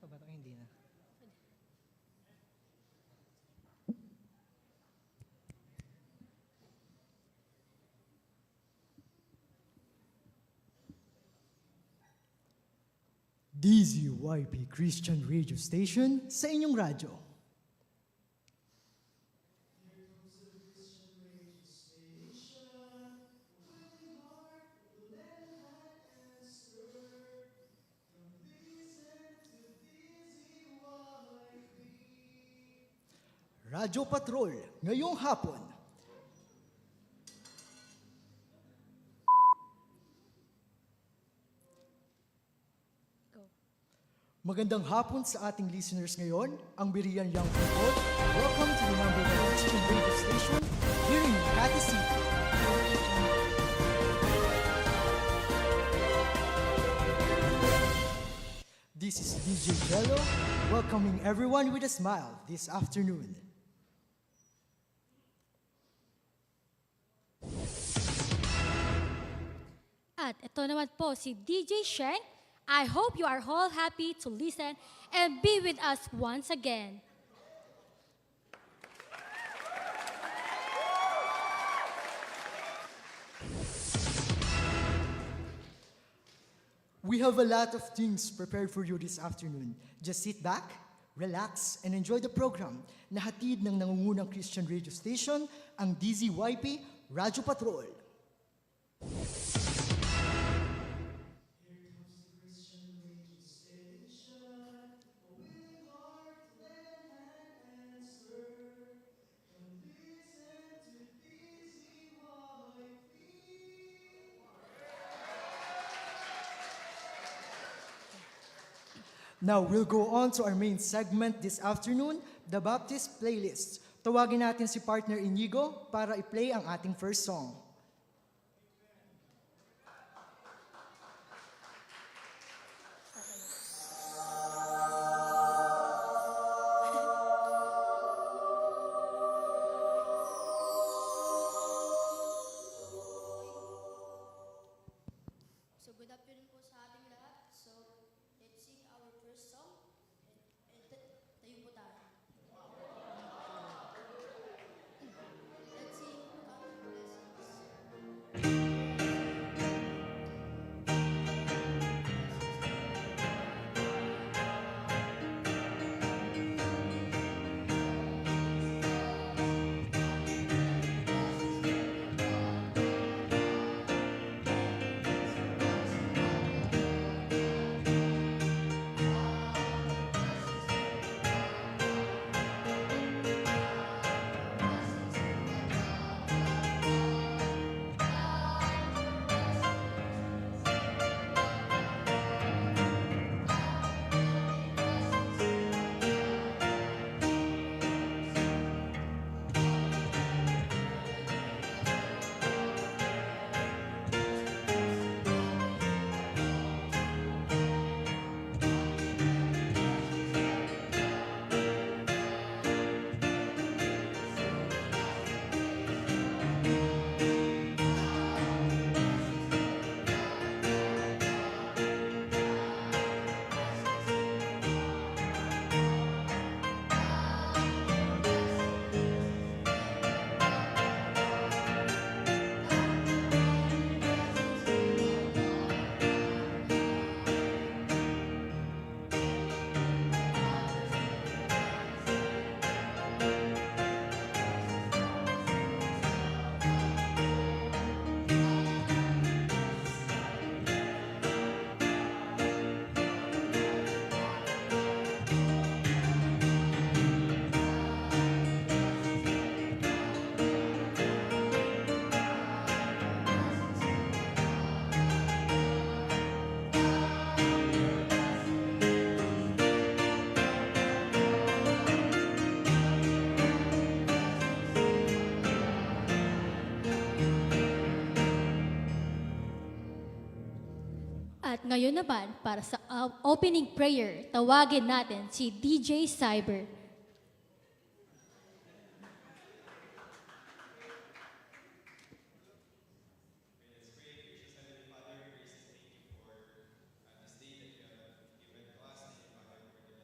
pa ba ito? Ay, hindi na. DZYP Christian Radio Station sa inyong radyo. Radyo Patrol, ngayong hapon. Magandang hapon sa ating listeners ngayon, ang Birian Young People. Welcome to the number one Christian radio station here in Makati City. This is DJ Jello, welcoming everyone with a smile this afternoon. At ito naman po si DJ Sheng. I hope you are all happy to listen and be with us once again. We have a lot of things prepared for you this afternoon. Just sit back, relax, and enjoy the program na hatid ng nangungunang Christian radio station, ang DZYP Radyo Patrol. Now, we'll go on to our main segment this afternoon, the Baptist Playlist. Tawagin natin si partner Inigo para i-play ang ating first song. So good afternoon po sa ating lahat. So let's sing our first song. And tayo po tayo. Let's sing Count Blessings. At ngayon naman, para sa opening prayer, tawagin natin si DJ Cyber. Father, gracious Heavenly Father, this day that you have given to us. Thank you, Father, for the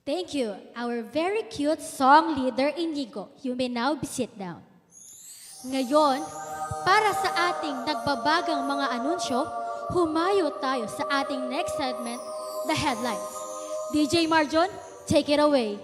Thank you, our very cute song leader, Inigo. You may now be sit down. Ngayon, para sa ating nagbabagang mga anunsyo, humayo tayo sa ating next segment, the headlines. DJ Marjon, take it away.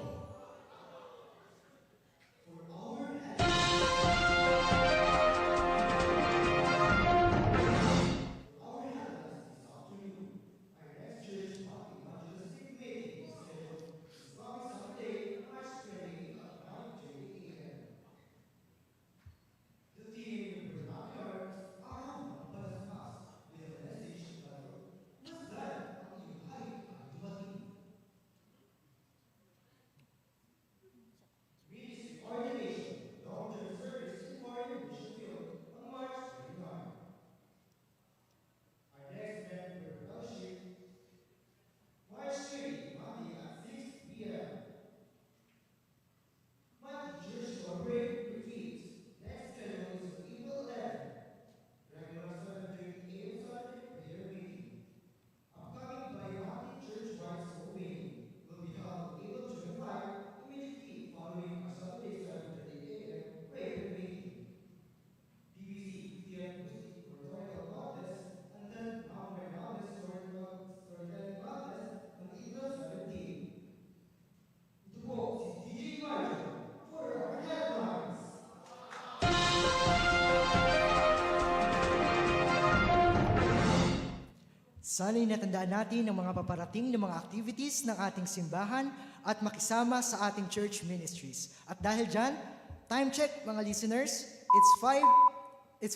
Sana'y natandaan natin ang mga paparating ng mga activities ng ating simbahan at makisama sa ating church ministries. At dahil dyan, time check mga listeners, it's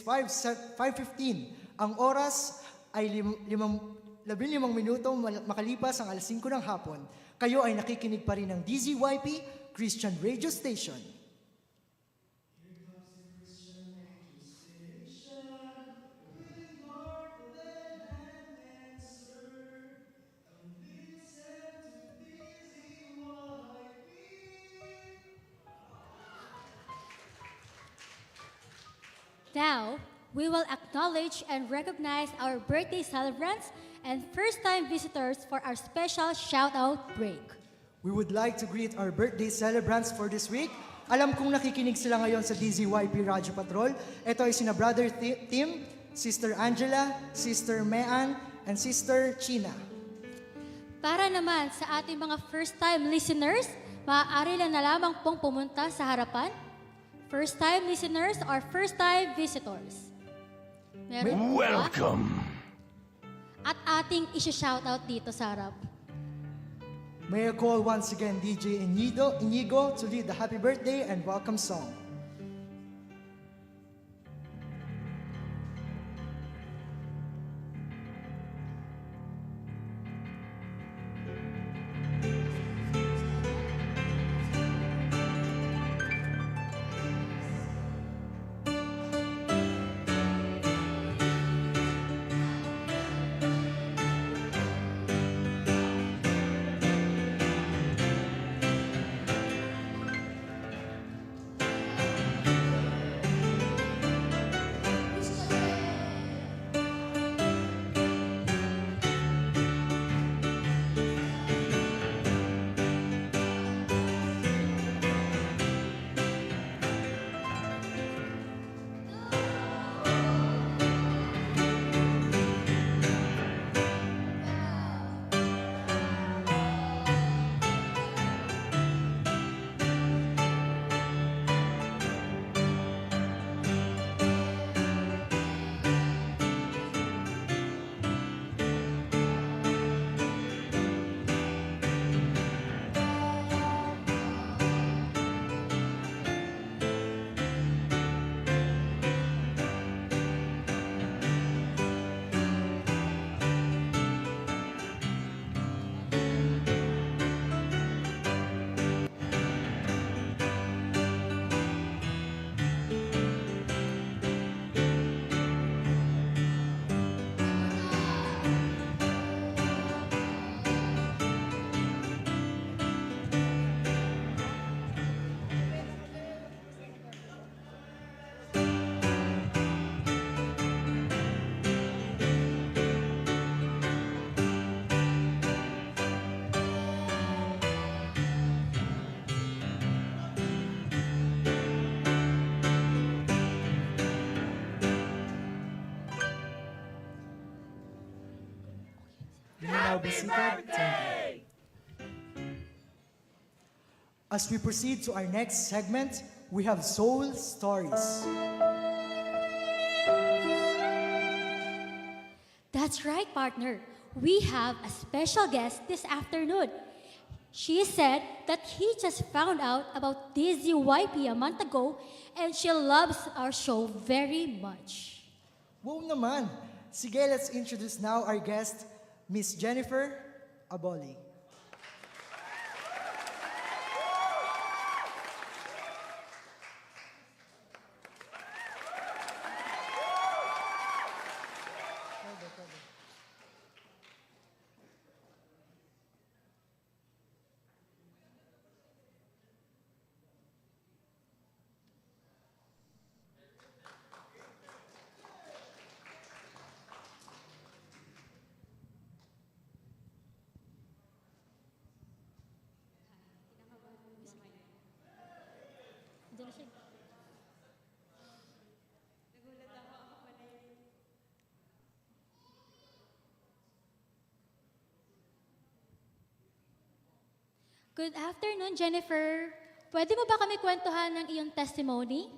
5:15. Ang oras ay 15 minuto makalipas ang 5 ng hapon. Kayo ay nakikinig pa rin ng DZYP Christian Radio Station. Now, we will acknowledge and recognize our birthday celebrants and first-time visitors for our special shout-out break. We would like to greet our birthday celebrants for this week. Alam kong nakikinig sila ngayon sa DZYP Radio Patrol. Ito ay sina Brother Tim, Sister Angela, Sister Mean, and Sister China. Para naman sa ating mga first-time listeners, maaari lang na lamang pong pumunta sa harapan. First-time listeners or first-time visitors. Meron po ba? Welcome. At ating isi-shoutout dito sa harap. May I call once again DJ Inigo to lead the happy birthday and welcome song. now be seated. Thank you. As we proceed to our next segment, we have Soul Stories. That's right, partner. We have a special guest this afternoon. She said that he just found out about DZYP a month ago and she loves our show very much. Wow naman! Sige, let's introduce now our guest, Miss Jennifer Aboli. Good afternoon, Jennifer. Pwede mo ba kami kwentuhan ng iyong testimony?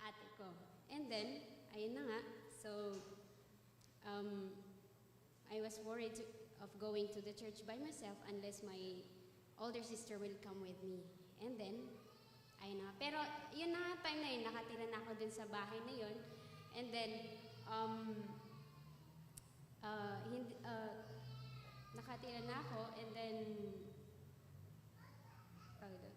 ate ko. And then, ayun na nga. So, I was worried of going to the church by myself unless my older sister will come with me. And then, ayun na. Pero, yun na nga time na yun, nakatira na ako dun sa bahay na yun. And then, nakatira na ako. And then, tawag doon.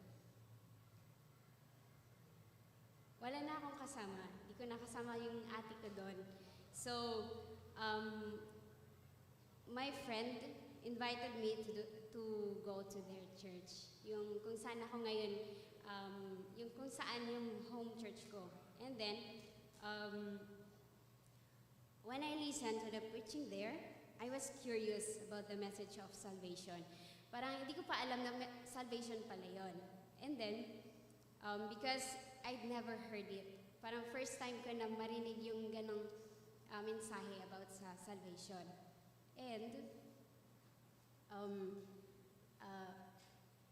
Wala na akong kasama. Hindi ko nakasama yung ate ko doon. So, my friend invited me to go to their church. Yung kung saan ako ngayon, yung kung saan yung home church ko. And then, when I listened to the preaching there, I was curious about the message of salvation. Parang hindi ko pa alam na salvation pala yun. And then, because I'd never heard it. Parang first time ko na marinig yung ganong mensahe about sa salvation. And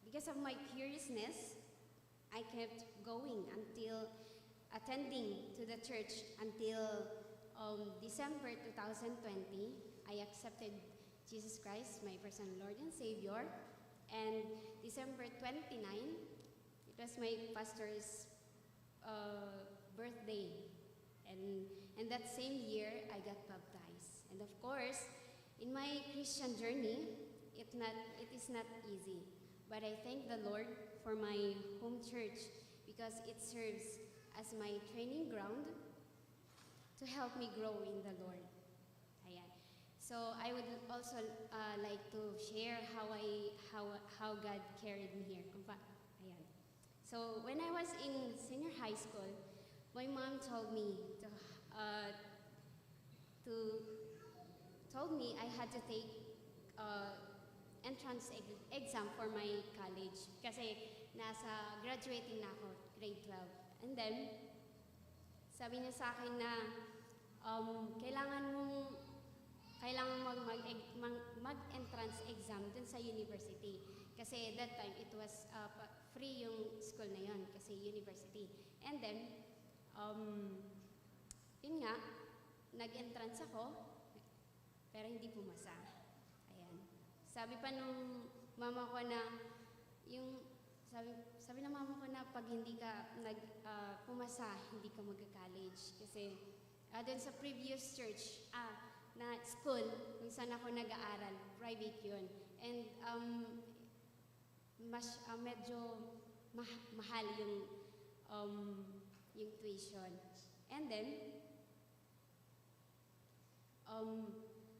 because of my curiousness, I kept going until attending to the church until December 2020. I accepted Jesus Christ, my personal Lord and Savior. And December 29, it was my pastor's birthday. And that same year, I got baptized. And of course, in my Christian journey, it is not easy. But I thank the Lord for my home church because it serves as my training ground to help me grow in the Lord. Ayan. So I would also like to share how God carried me here. Ayan. So when I was in senior high school, my mom told me I had to take entrance exam for my college kasi nasa graduating na ako, grade 12. And then, sabi niya sa akin na kailangan mag-entrance exam dun sa university. Kasi that time, it was free yung school na yon kasi university. And then, yun nga, nag-entrance ako, pero hindi pumasa. Ayan. Sabi pa nung mama ko na, sabi ng mama ko na pag hindi ka pumasa, hindi ka magka-college. Kasi dun sa previous church, na school, kung saan ako nag-aaral, private yun. And medyo mahal yung tuition. And then,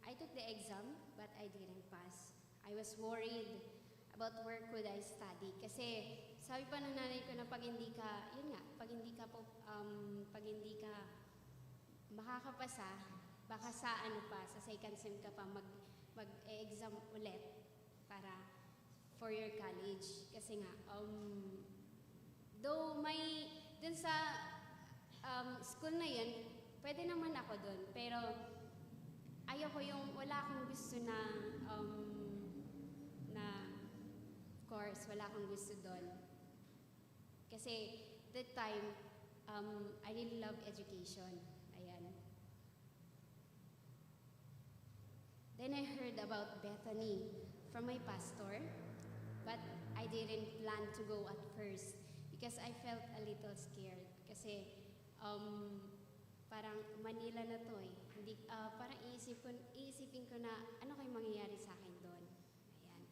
I took the exam, but I didn't pass. I was worried about where could I study. Kasi sabi pa ng nanay ko na pag hindi ka makakapasa, baka sa sa second sem ka pa mag-exam ulit for your college. Kasi nga, though dun sa school na yun, pwede naman ako dun, pero ayoko wala akong gusto na course, wala akong gusto dun. Kasi that time, I really love education. Ayan. Then I heard about Bethany from my pastor, but I didn't plan to go at first because I felt a little scared. Kasi parang Manila na to eh. Parang iisipin ko na ano kayong mangyayari sa akin doon. Ayan.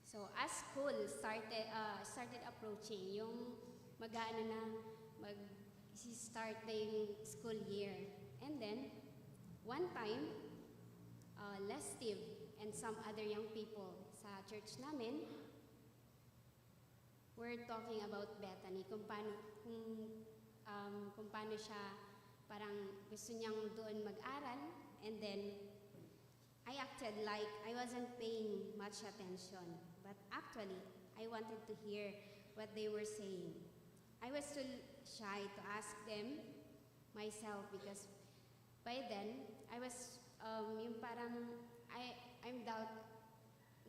So as school started approaching, yung mag-start na yung school year. And then, one time, Les Steve and some other young people sa church namin were talking about Bethany, kung paano siya parang gusto niyang doon mag-aral. And then, I acted like I wasn't paying much attention. But actually, I wanted to hear what they were saying. I was too shy to ask them myself because by then, I was, yung parang,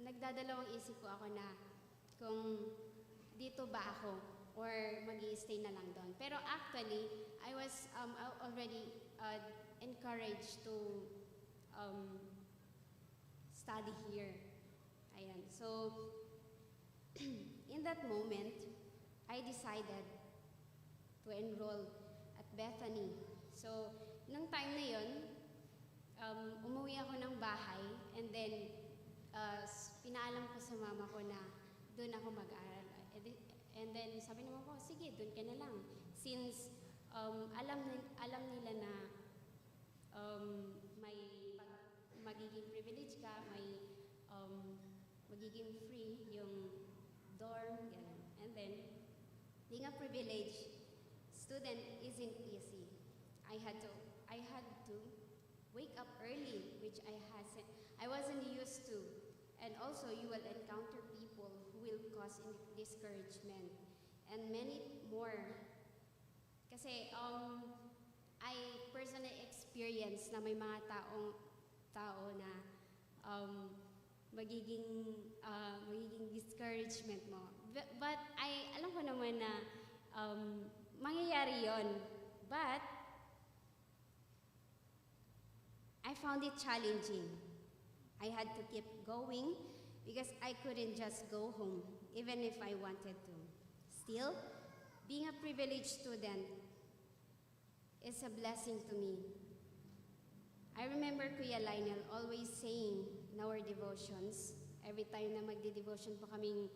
nagdadalawang isip ko ako na kung dito ba ako or mag-i-stay na lang doon. Pero actually, I was already encouraged to study here. Ayan. So, in that moment, I decided to enroll at Bethany. So, nung time na yun, umuwi ako ng bahay and then pinaalam ko sa mama ko na doon ako mag-aral. And then sabi naman ko, sige, doon ka na lang. Since alam nila na may magiging privilege ka, may magiging free yung dorm, gano'n. And then, being a privileged student isn't easy. I had to wake up early, which I wasn't used to. And also, you will encounter people who will cause discouragement and many more. Kasi I personally experienced na may mga tao na magiging discouragement mo. But alam ko naman na mangyayari yon. But I found it challenging. I had to keep going because I couldn't just go home, even if I wanted to. Still, being a privileged student is a blessing to me. I remember Kuya Lionel always saying in our devotions, every time na magdi-devotion po kaming,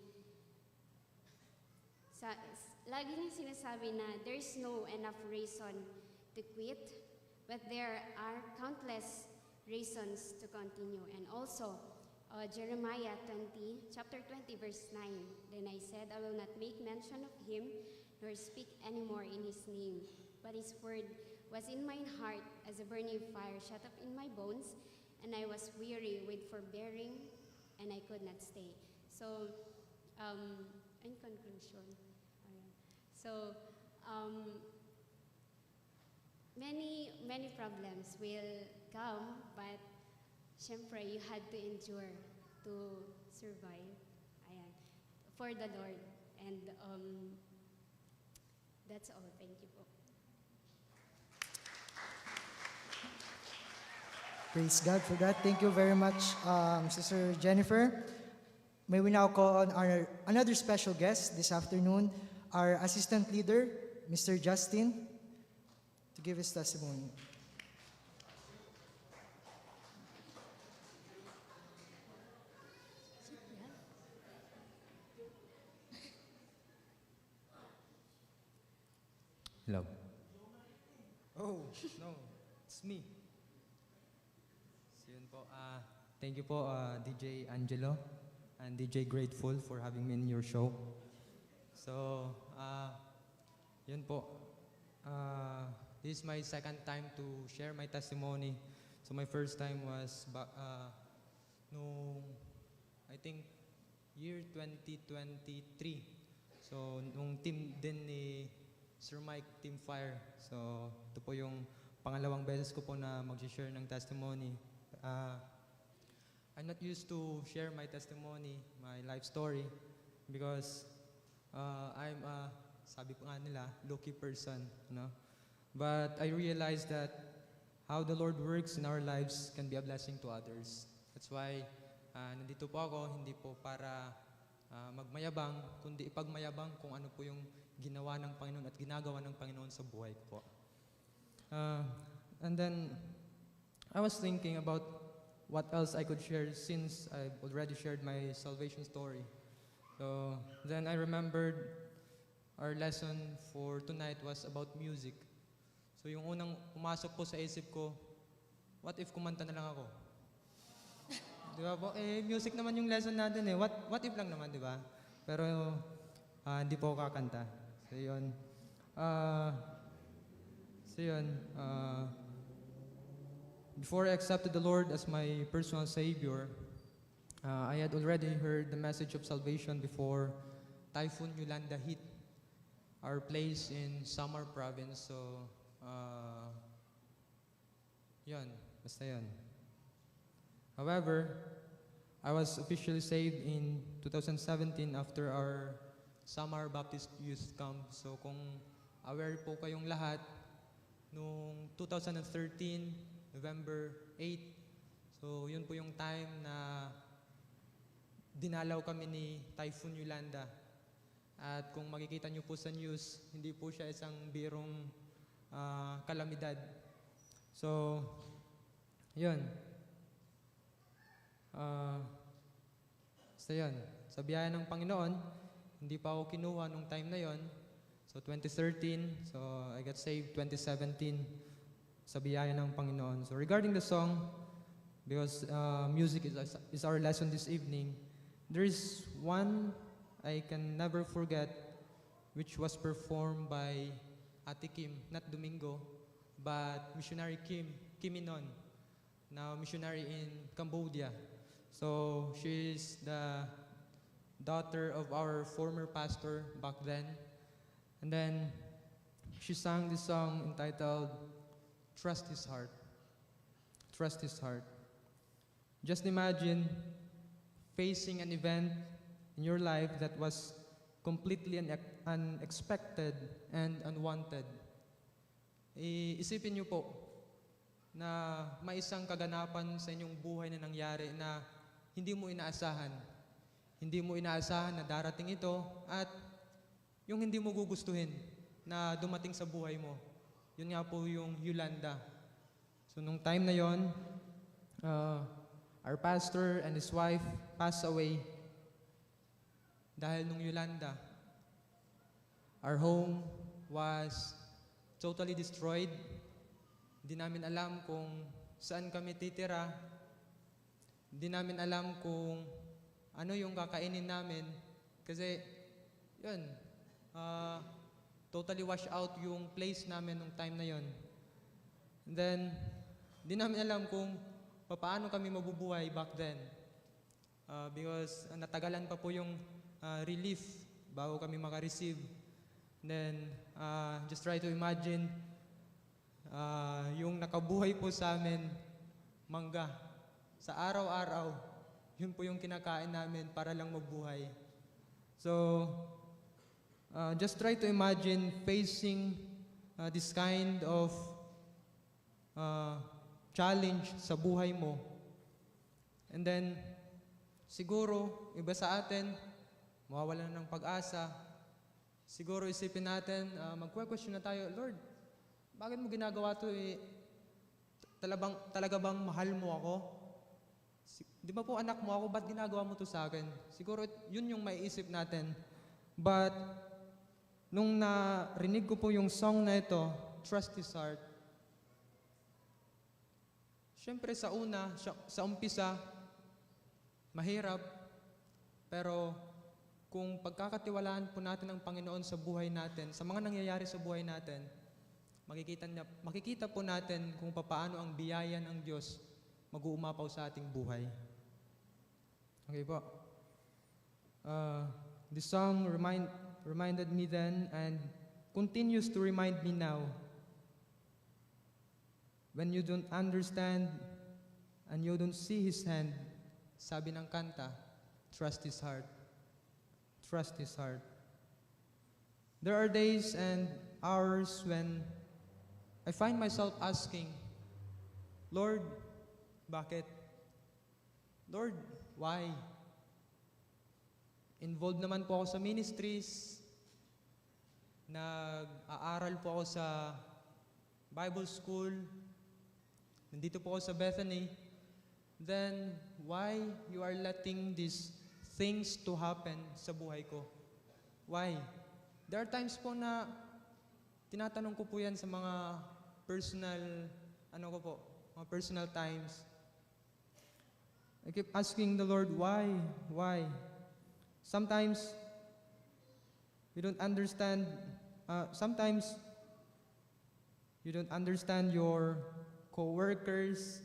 lagi niyang sinasabi na there's no enough reason to quit, but there are countless reasons to continue. And also, Jeremiah 20, chapter 20, verse 9, then I said, I will not make mention of him, nor speak anymore in his name, but his word was in mine heart as a burning fire shut up in my bones, and I was weary with forbearing, and I could not stay. So, in conclusion, so, many problems will come, but syempre, you had to endure to survive. Ayan. For the Lord. And that's all. Thank you po. Praise God for that. Thank you very much, Sister Jennifer. May we now call on another special guest this afternoon, our assistant leader, Mr. Justin, to give his testimony. Hello. Oh, no. It's me. So yun po, thank you po, DJ Angelo and DJ Grateful for having me in your show. So, yun po. This is my second time to share my testimony. So my first time was no, I think year 2023. So nung team din ni Sir Mike, Team Fire. So ito po yung pangalawang beses ko po na mag-share ng testimony. I'm not used to share my testimony, my life story, because I'm a, sabi po nga nila, low-key person, you know? But I realized that how the Lord works in our lives can be a blessing to others. That's why nandito po ako, hindi po para magmayabang, kundi ipagmayabang kung ano po yung ginawa ng Panginoon at ginagawa ng Panginoon sa buhay ko po. And then, I was thinking about what else I could share since I've already shared my salvation story. So, then I remembered our lesson for tonight was about music. So, yung unang pumasok po sa isip ko, what if kumanta na lang ako? Di ba po? Music naman yung lesson natin eh. What if lang naman, di ba? Pero, hindi po ako kakanta. So, yun. Before I accepted the Lord as my personal Savior, I had already heard the message of salvation before Typhoon Yolanda hit our place in Samar Province. So, yun. Basta yun. However, I was officially saved in 2017 after our Samar Baptist Youth Camp. So kung aware po kayong lahat, noong 2013, November 8, so yun po yung time na dinalaw kami ni Typhoon Yolanda. At kung makikita nyo po sa news, hindi po siya isang birong kalamidad. So, yun. So yun, sa biyaya ng Panginoon, hindi pa ako kinuha nung time na yon. So 2013, so I got saved 2017 sa biyaya ng Panginoon. So regarding the song, because music is our lesson this evening, there is one I can never forget which was performed by Ate Kim, not Domingo, but missionary Kim Inon, now missionary in Cambodia. So she's the daughter of our former pastor back then. And then she sang this song entitled Trust His Heart. Trust His Heart. Just imagine facing an event in your life that was completely unexpected and unwanted. Isipin niyo po na may isang kaganapan sa inyong buhay na nangyari na hindi mo inaasahan. hindi mo inaasahan na darating ito at yung hindi mo gugustuhin na dumating sa buhay mo. Yun nga po yung Yolanda. So nung time na yon, our pastor and his wife passed away dahil nung Yolanda. Our home was totally destroyed. Hindi namin alam kung saan kami titira. Hindi namin alam kung ano yung kakainin namin. Kasi, yun, totally wash out yung place namin nung time na yon. And then, hindi namin alam kung paano kami mabubuhay back then. Because natagalan pa po yung relief bago kami makareceive. Then, just try to imagine, yung nakabuhay po sa amin, mangga. Sa araw-araw, yun po yung kinakain namin para lang mabuhay. So, just try to imagine facing this kind of challenge sa buhay mo. And then, siguro, iba sa atin, mawawalan ng pag-asa. Siguro isipin natin, magque-question na tayo, Lord, bakit mo ginagawa to eh? Talaga bang mahal mo ako? Di ba po anak mo ako, ba't ginagawa mo to sa akin? Siguro yun yung maiisip natin. But, nung narinig ko po yung song na ito, Trust His Heart, syempre sa umpisa, mahirap, pero kung pagkakatiwalaan po natin ang Panginoon sa buhay natin, sa mga nangyayari sa buhay natin, makikita po natin kung paano ang biyaya ng Diyos mag-uumapaw sa ating buhay. Okay po. This song reminded me then and continues to remind me now. When you don't understand and you don't see His hand, sabi ng kanta, trust His heart. Trust His heart. There are days and hours when I find myself asking, Lord, bakit? Lord, why? Involved naman po ako sa ministries, nag-aaral po ako sa Bible school, nandito po ako sa Bethany, then why you are letting these things to happen sa buhay ko? Why? There are times po na tinatanong ko po yan sa mga personal, mga personal times. I keep asking the Lord, why? Why? Sometimes, we don't understand, sometimes, you don't understand your co-workers,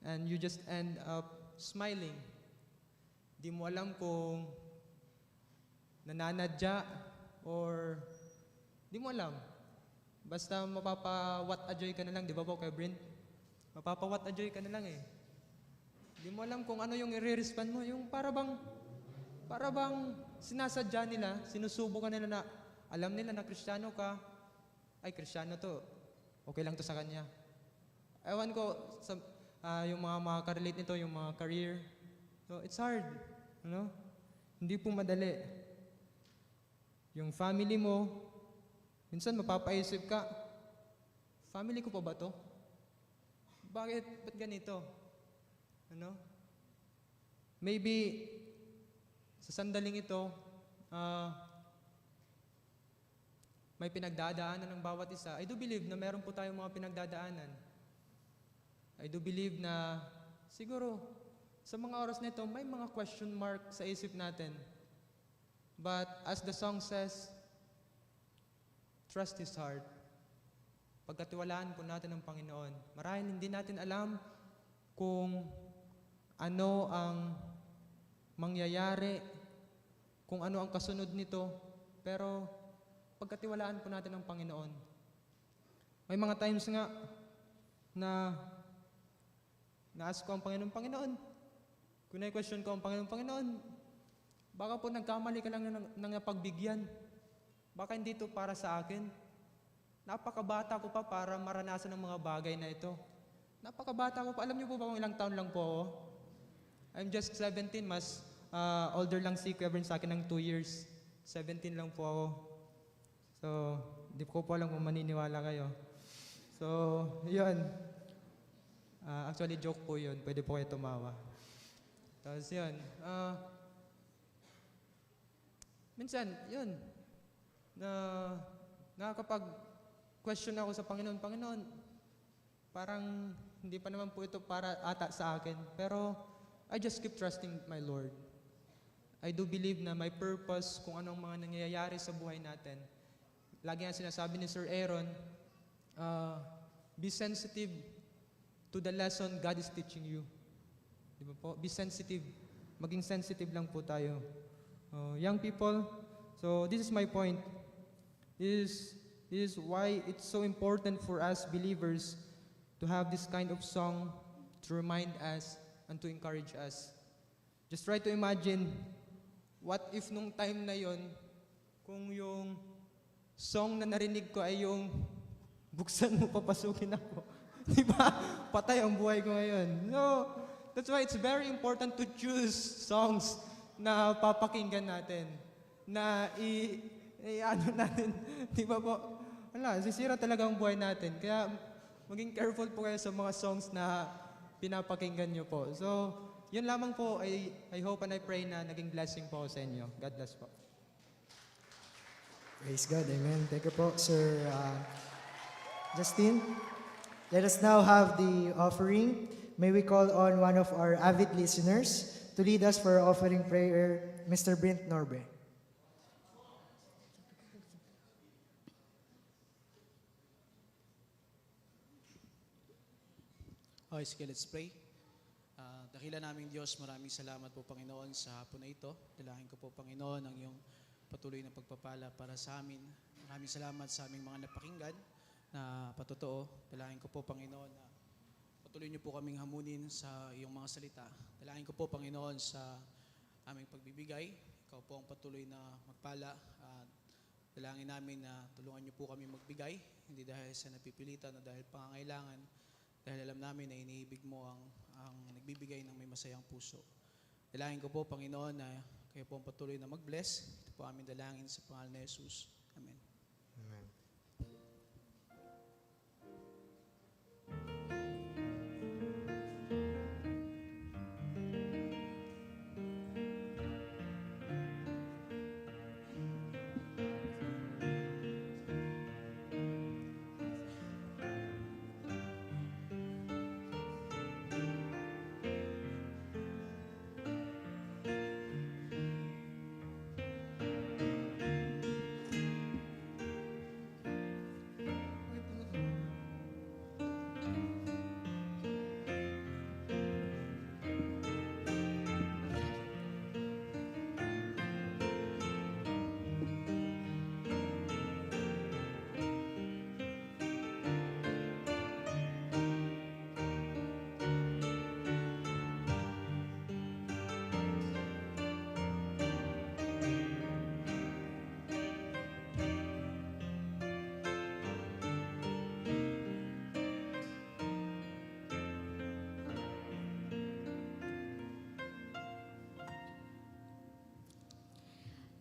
and you just end up smiling. Di mo alam kung nananadya or di mo alam. Basta mapapa-what a joy ka na lang, di ba po kay Brent? Mapapa-what a joy ka na lang eh. Di mo alam kung ano yung i-respond mo, yung para bang sinasadya nila, sinusubukan nila na alam nila na Kristiyano ka, ay Kristiyano to, okay lang to sa kanya. Ewan ko, yung mga makarelate nito, yung mga career, so it's hard, Hindi po madali. Yung family mo, minsan mapapaisip ka, family ko pa ba to? Ba't ganito? Maybe, sa sandaling ito, may pinagdadaanan ng bawat isa. I do believe na meron po tayong mga pinagdadaanan. I do believe na siguro sa mga oras na ito, may mga question mark sa isip natin. But as the song says, trust His heart. Pagkatiwalaan po natin ang Panginoon. Marahil hindi natin alam kung ano ang mangyayari, kung ano ang kasunod nito, pero pagkatiwalaan po natin ang Panginoon. May mga times nga na na-ask ko ang Panginoon, kung na-question ko ang Panginoon, baka po nagkamali ka lang ng napagbigyan. Baka hindi ito para sa akin. Napakabata ko pa para maranasan ng mga bagay na ito. Napakabata ko pa. Alam niyo po ba kung ilang taon lang po ako? I'm just 17, mas older lang si Kuya Bern sa akin ng 2 years. 17 lang po ako. So, di ko po alam kung maniniwala kayo. So, yun. Actually, joke po yun. Pwede po kayo tumawa. Tapos yun. Minsan, yun. Nakakapag-question ako sa Panginoon. Panginoon, parang hindi pa naman po ito para ata sa akin. Pero, I just keep trusting my Lord. I do believe na may purpose kung anong mga nangyayari sa buhay natin. Lagi nga sinasabi ni Sir Aaron, be sensitive to the lesson God is teaching you. Di ba po? Be sensitive. Maging sensitive lang po tayo. Young people, so this is my point. This is why it's so important for us believers to have this kind of song to remind us and to encourage us. Just try to imagine, what if nung time na yon, kung yung song na narinig ko ay yung buksan mo, papasukin ako. Di ba? Patay ang buhay ko ngayon. No, that's why it's very important to choose songs na papakinggan natin. Na ano natin, di ba po? Wala, sisira talaga ang buhay natin. Kaya maging careful po kayo sa mga songs na pinapakinggan nyo po. So, yun lamang po. I hope and I pray na naging blessing po ako sa inyo. God bless po. Praise God. Amen. Thank you po, Sir Justin. Let us now have the offering. May we call on one of our avid listeners to lead us for our offering prayer, Mr. Brent Norbe. Okay, sige, let's pray. Dakilan naming Diyos, maraming salamat po, Panginoon, sa hapon na ito. Dalangin ko po, Panginoon, ang iyong patuloy na pagpapala para sa amin. Maraming salamat sa aming mga napakinggan na patotoo. Dalangin ko po, Panginoon, na patuloy niyo po kaming hamunin sa iyong mga salita. Dalangin ko po, Panginoon, sa aming pagbibigay. Ikaw po ang patuloy na magpala. Dalangin namin na tulungan niyo po kami magbigay, hindi dahil sa napipilitan o dahil pangangailangan, dahil alam namin na iniibig mo ang nagbibigay ng may masayang puso. Dalangin ko po, Panginoon, na kayo po ang patuloy na mag-bless. Ito po aming dalangin sa pangalan ni Jesus. Amen. Amen.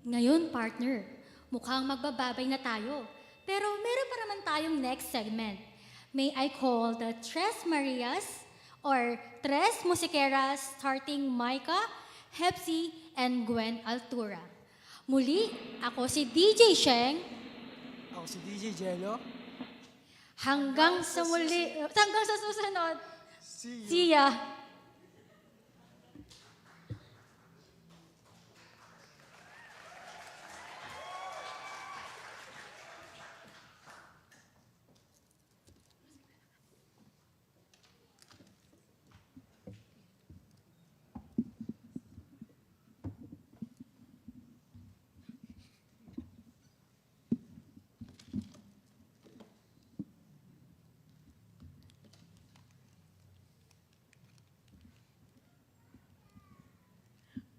Ngayon, partner, mukhang magbababay na tayo. Pero meron pa naman tayong next segment. May I call the Tres Marias or Tres Musiqueras starting Micah, Hepsi, and Gwen Altura. Muli, ako si DJ Sheng. Ako si DJ Jello. Hanggang sa susunod. See you. See ya.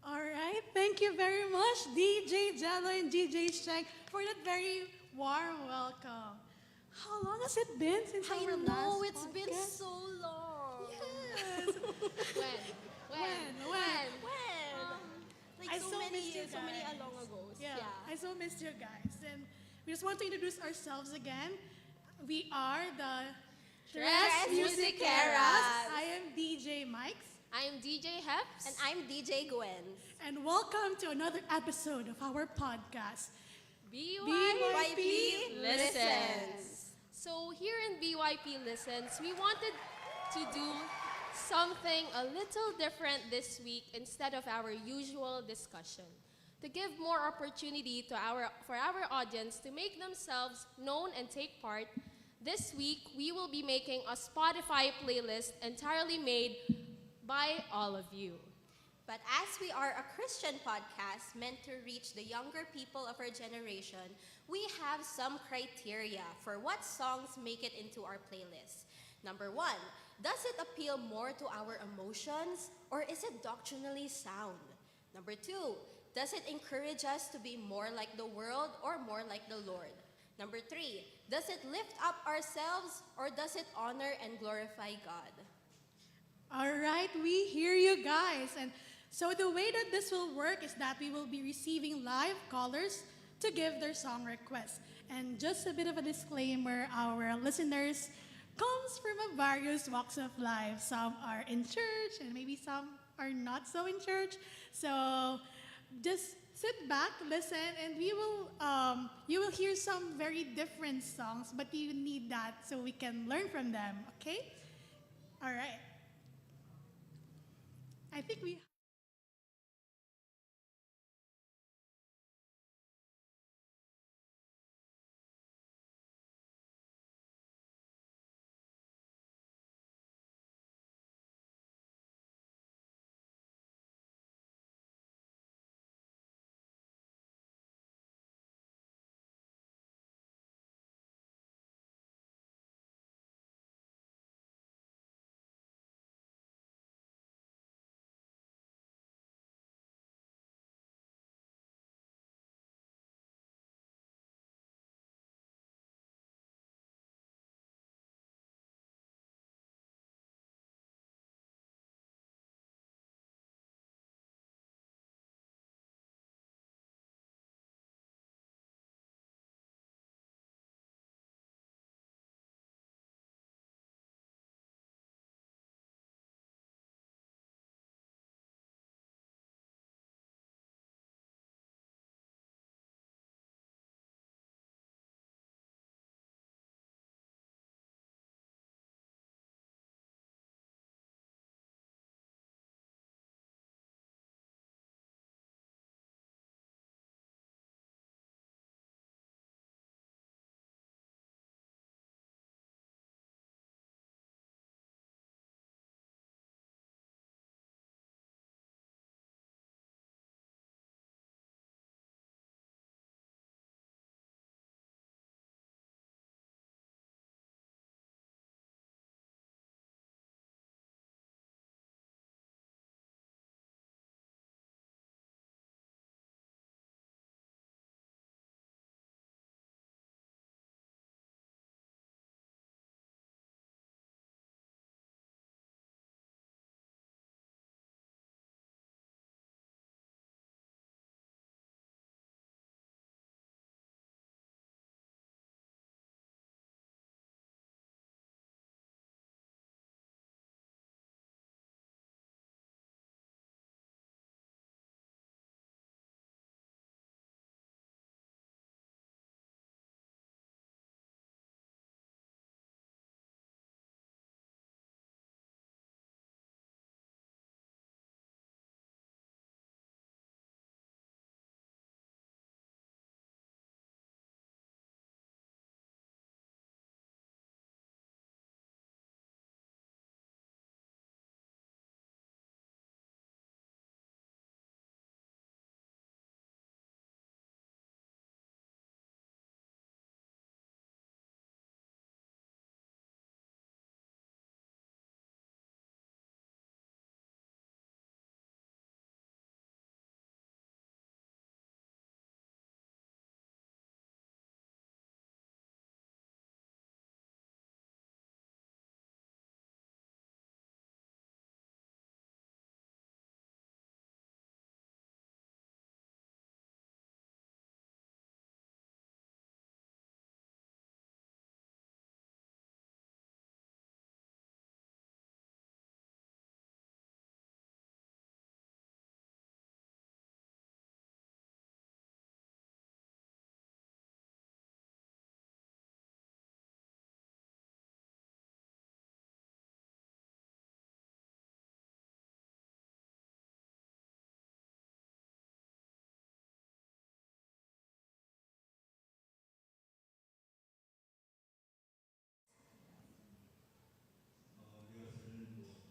All right, thank you very much, DJ Jello and DJ Shank, for that very warm welcome. How long has it been since I our know, last it's been podcast? so long. Yes. When? When? so missed you guys. And we just want to introduce ourselves again. We are the Tres Musiceras. I am DJ Mikes. I'm DJ Heps. And I'm DJ Gwen. And welcome to another episode of our podcast. BYP Listens. So here in BYP Listens, we wanted to do something a little different this week instead of our usual discussion. To give more opportunity for our audience to make themselves known and take part, this week we will be making a Spotify playlist entirely made by all of you. But as we are a Christian podcast meant to reach the younger people of our generation, we have some criteria for what songs make it into our playlist. Number 1, does it appeal more to our emotions or is it doctrinally sound? Number 2, does it encourage us to be more like the world or more like the Lord? Number 3, does it lift up ourselves or does it honor and glorify God? All right, we hear you guys. And so the way that this will work is that we will be receiving live callers to give their song requests. And just a bit of a disclaimer, our listeners comes from a various walks of life. Some are in church and maybe some are not so in church. So just sit back, listen, and you will hear some very different songs, but you need that so we can learn from them, okay? All right. I think we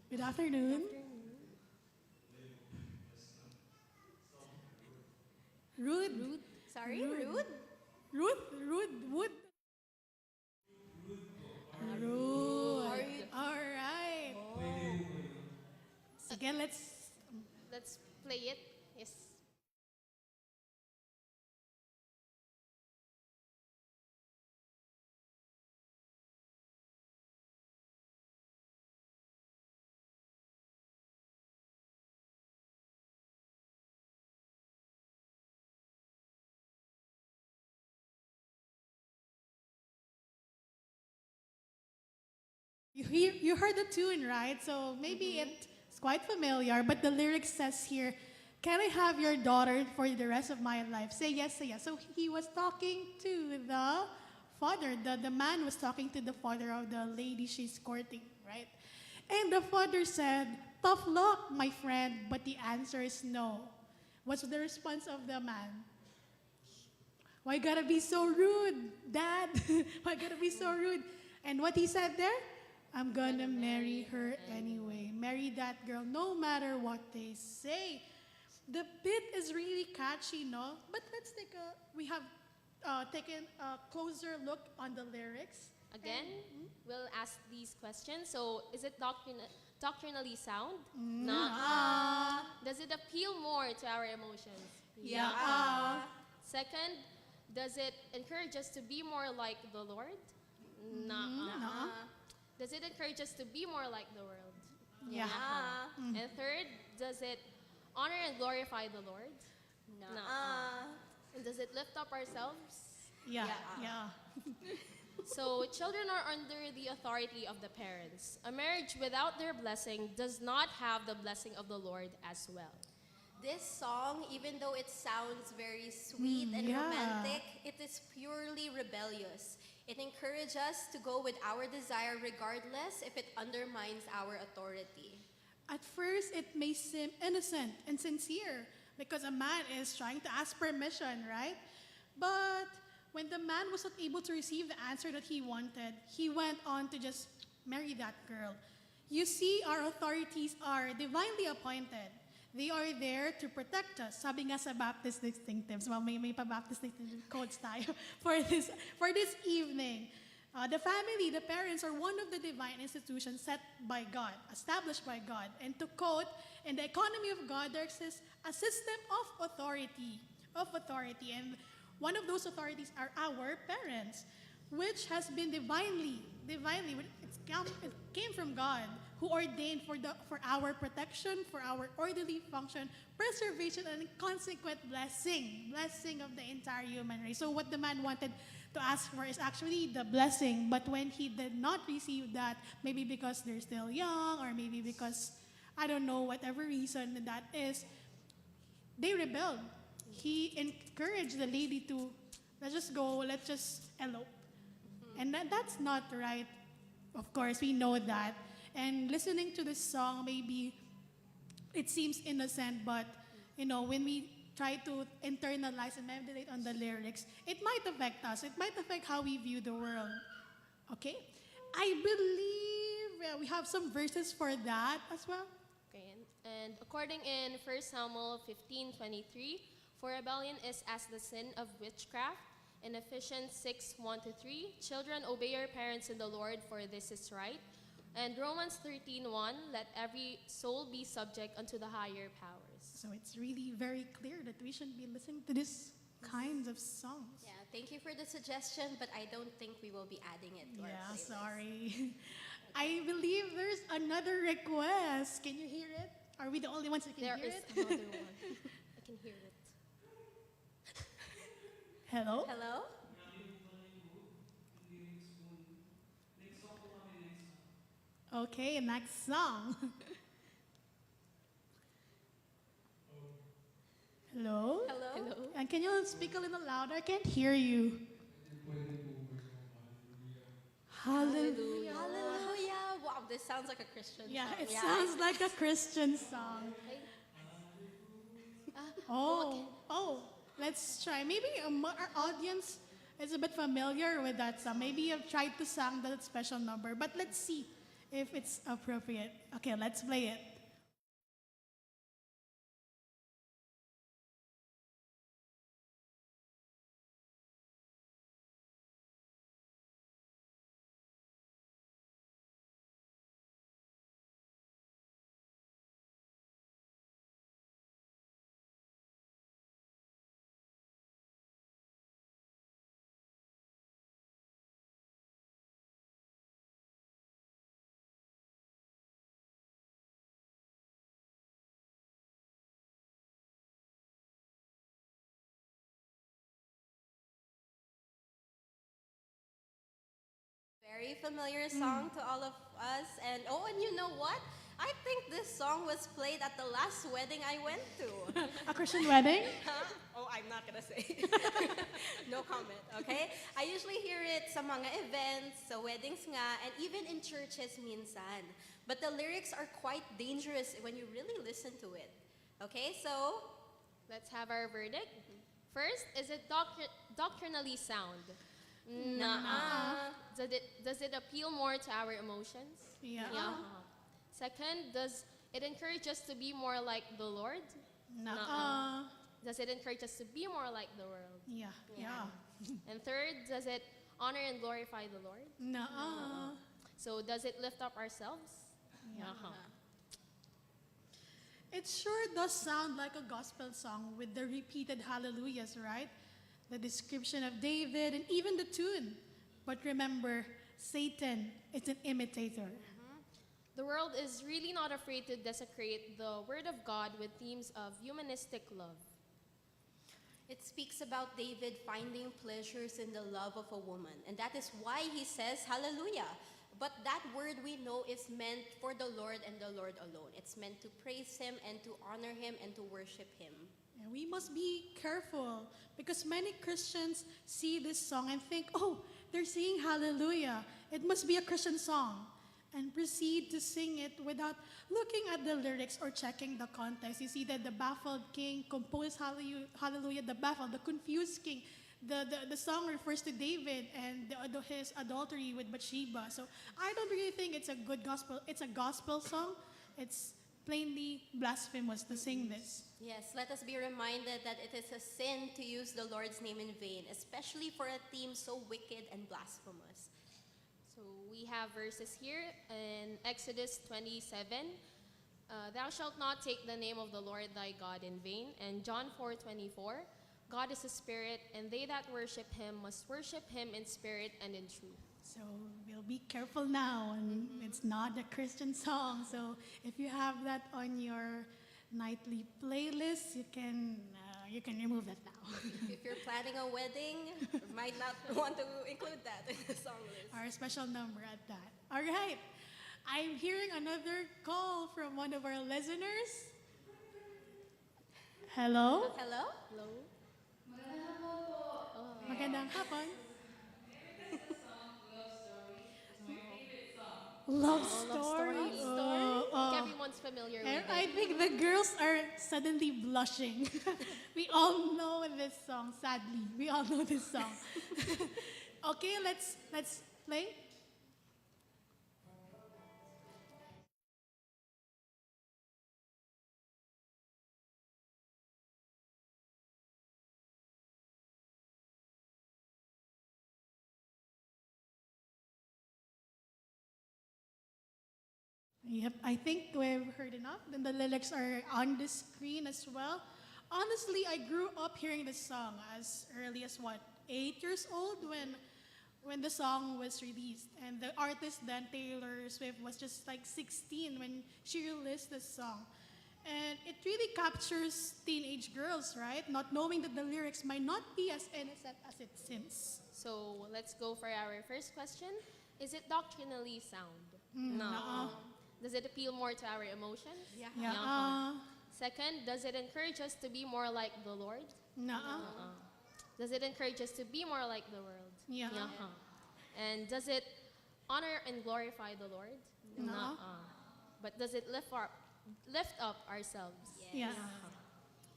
Good afternoon. Rude. Sorry, rude? Wood. Rude. All right. Again, Let's play it. Yes. you heard the tune, right? So maybe it's quite familiar, but the lyric says here, "Can I have your daughter for the rest of my life?" Say yes, say yes. So he was talking to the father. The man was talking to the father of the lady she's courting, right? And the father said, "Tough luck, my friend," but the answer is no. What's the response of the man? Why gotta be so rude, Dad? Why gotta be so rude? And what he said there? "I'm gonna marry her anyway. Marry that girl no matter what they say." The beat is really catchy, no? But we have taken a closer look on the lyrics. Again, we'll ask these questions. So, is it doctrinally sound? Nuh-uh. Does it appeal more to our emotions? Yeah. Second, does it encourage us to be more like the Lord? Nuh-uh. Does it encourage us to be more like the world? Yeah. And third, does it honor and glorify the Lord? Nuh-uh. And does it lift up ourselves? Yeah. So, children are under the authority of the parents. A marriage without their blessing does not have the blessing of the Lord as well. This song, even though it sounds very sweet and yeah. romantic, it is purely rebellious. It encourages us to go with our desire regardless if it undermines our authority. At first, it may seem innocent and sincere because a man is trying to ask permission, right? But when the man was not able to receive the answer that he wanted, he went on to just marry that girl. You see, our authorities are divinely appointed. They are there to protect us. Sabi nga sa Baptist Distinctives, may pa-Baptist Distinctive codes tayo for this evening. The family, the parents, are one of the divine institutions set by God, established by God. And to quote, in the economy of God, there exists a system of authority. And one of those authorities are our parents, which has been divinely, it came from God, who ordained for our protection, for our orderly function, preservation, and consequent blessing of the entire human race. So what the man wanted to ask for is actually the blessing, but when he did not receive that, maybe because they're still young, or maybe because, I don't know, whatever reason that is, they rebelled. He encouraged the lady to, let's just elope. And that's not right. Of course, we know that. And listening to this song, maybe it seems innocent, but when we try to internalize and meditate on the lyrics, it might affect us. It might affect how we view the world. Okay? I believe we have some verses for that as well. Okay, and according in 1 Samuel 15:23, for rebellion is as the sin of witchcraft. In Ephesians 6:1-3, children, obey your parents in the Lord, for this is right. And Romans 13:1, let every soul be subject unto the higher powers. So it's really very clear that we should be listening to these kinds of songs. Yeah, thank you for the suggestion, but I don't think we will be adding it to our Yeah, playlist. sorry. I believe there's another request. Can you hear it? Are we the only ones who can There hear is it? another one. I can hear it. Hello? Hello? Okay, next song. Hello? Hello? And can you speak a little louder? I can't hear you. Hallelujah. Hallelujah. Wow, this sounds like a Christian Yeah, song. it sounds like a Christian song. Oh, let's try. Maybe our audience is a bit familiar with that song. Maybe you've tried to sing that special number, but let's see if it's appropriate. Okay, let's play it. Very familiar song to all of us. And oh, and you know what? I think this song was played at the last wedding I went to. A Christian wedding? Huh? Oh, I'm not gonna say. No comment, okay? I usually hear it sa mga events, sa weddings nga, and even in churches minsan. But the lyrics are quite dangerous when you really listen to it. Okay, so Let's have our verdict. First, is it doctrinally sound? nuh-uh. Does it appeal more to our emotions? Yeah. Second, does it encourage us to be more like the Lord? Nuh-uh. Does it encourage us to be more like the world? Yeah. Yeah. And third, does it honor and glorify the Lord? Nuh-uh. So does it lift up ourselves? Uh-huh. It sure does sound like a gospel song with the repeated hallelujahs, right? The description of David and even the tune. But remember, Satan is an imitator. The world is really not afraid to desecrate the Word of God with themes of humanistic love. It speaks about David finding pleasures in the love of a woman. And that is why he says hallelujah. But that word we know is meant for the Lord and the Lord alone. It's meant to praise him and to honor him and to worship him. And we must be careful because many Christians see this song and think, oh, they're singing hallelujah. It must be a Christian song. And proceed to sing it without looking at the lyrics or checking the context. You see that the baffled king composed hallelujah, the baffled, the confused king. The song refers to David and his adultery with Bathsheba. So I don't really think it's a good gospel. It's a gospel song. It's plainly blasphemous to sing this. Yes, let us be reminded that it is a sin to use the Lord's name in vain, especially for a theme so wicked and blasphemous. So we have verses here in Exodus 27. Thou shalt not take the name of the Lord thy God in vain. And John 4:24. God is a spirit, and they that worship him must worship him in spirit and in truth. So we'll be careful now, and it's not a Christian song. So if you have that on your nightly playlist, you can remove that now. If you're planning a wedding, you might not want to include that in the song list. Our special number at that. All right, I'm hearing another call from one of our listeners. Hello. Hello? Hello? Magandang hapon. Love story. Everyone's familiar with I it. think the girls are suddenly blushing. We all know this song, sadly. We all know this song. Okay, let's play. Yep, I think we've heard enough. Then the lyrics are on the screen as well. Honestly, I grew up hearing this song as early as 8 years old when the song was released. And the artist then, Taylor Swift, was just like 16 when she released this song. And it really captures teenage girls, right? Not knowing that the lyrics might not be as innocent as it seems. So let's go for our first question. Is it doctrinally sound? No. Does it appeal more to our emotions? Yeah. Second, does it encourage us to be more like the Lord? No. Does it encourage us to be more like the world? Yeah. And does it honor and glorify the Lord? No. But does it lift up ourselves? Yeah.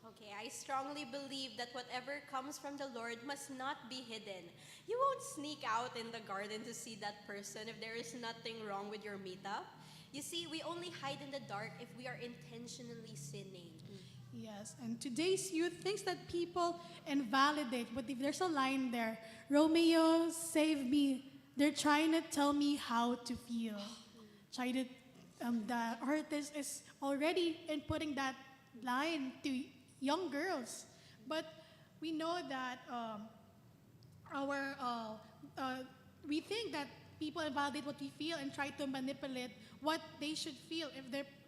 Okay, I strongly believe that whatever comes from the Lord must not be hidden. You won't sneak out in the garden to see that person if there is nothing wrong with your meetup. You see, we only hide in the dark if we are intentionally sinning. Yes, and today's youth thinks that people invalidate, but if there's a line there, Romeo, save me. They're trying to tell me how to feel. The artist is already inputting that line to young girls, but we know that our we think that people invalidate what we feel and try to manipulate what they should feel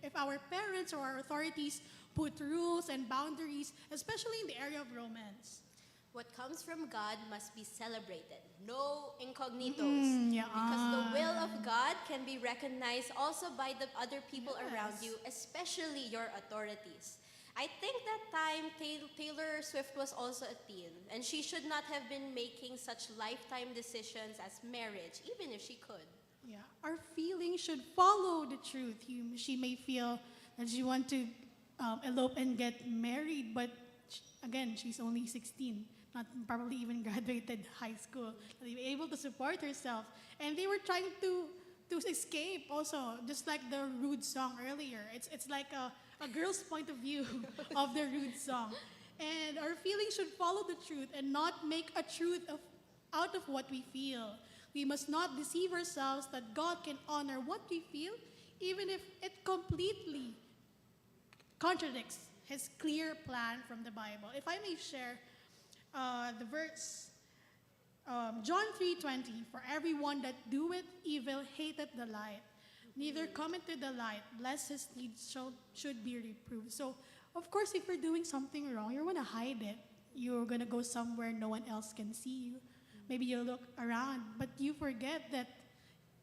if our parents or our authorities put rules and boundaries, especially in the area of romance. What comes from God must be celebrated. No incognitos. Yeah. Because the will of God can be recognized also by the other people around you, especially your authorities. I think that time Taylor Swift was also a teen, and she should not have been making such lifetime decisions as marriage, even if she could. Yeah, our feelings should follow the truth. She may feel that she want to elope and get married, but again, she's only 16, not probably even graduated high school, not even able to support herself. And they were trying to escape also, just like the Rude song earlier. It's like a girl's point of view of the Rude song. And our feelings should follow the truth and not make a truth out of what we feel. We must not deceive ourselves that God can honor what we feel, even if it completely contradicts his clear plan from the Bible. If I may share the verse, John 3:20, for everyone that doeth evil hateth the light, neither cometh to the light, lest his deeds should be reproved. So, of course, if you're doing something wrong, you're going to hide it. You're going to go somewhere no one else can see you. Maybe you look around, but you forget that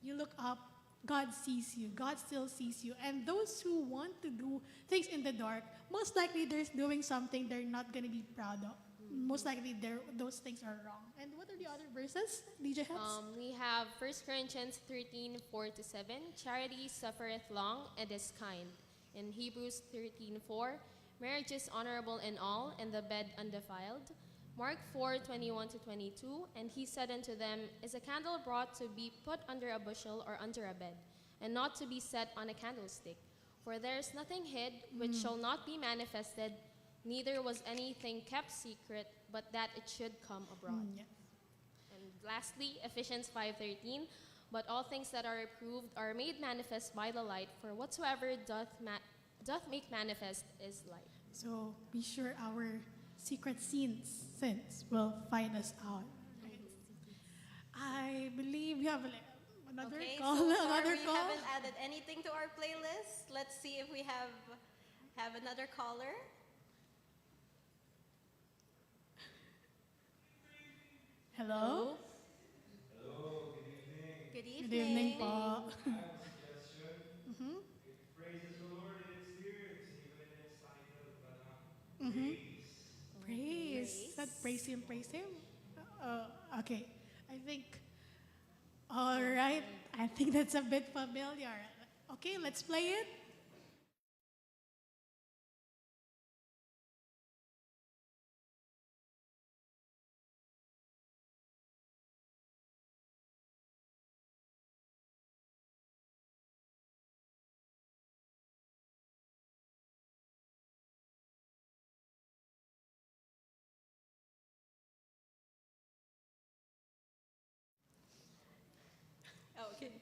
you look up, God sees you. God still sees you. And those who want to do things in the dark, most likely they're doing something they're not going to be proud of. Most likely those things are wrong. And what are the other verses, DJ Heps? We have 1 Corinthians 13:4-7. Charity suffereth long and is kind. In Hebrews 13:4, marriage is honorable in all, and the bed undefiled. Mark 4:21-22, and he said unto them, is a candle brought to be put under a bushel or under a bed, and not to be set on a candlestick? For there is nothing hid which shall not be manifested, neither was anything kept secret, but that it should come abroad. Yeah. And lastly, Ephesians 5:13, but all things that are reproved are made manifest by the light, for whatsoever doth make manifest is light. So be sure our secret sins will find us out. I believe we have another Okay, call. so far Another we call. haven't added anything to our playlist. Let's see if we have another caller. Hello. Good evening. Good evening po. Praise. Not praise him, praise him. Okay. I think, all right. I think that's a bit familiar. Okay, let's play it. Okay.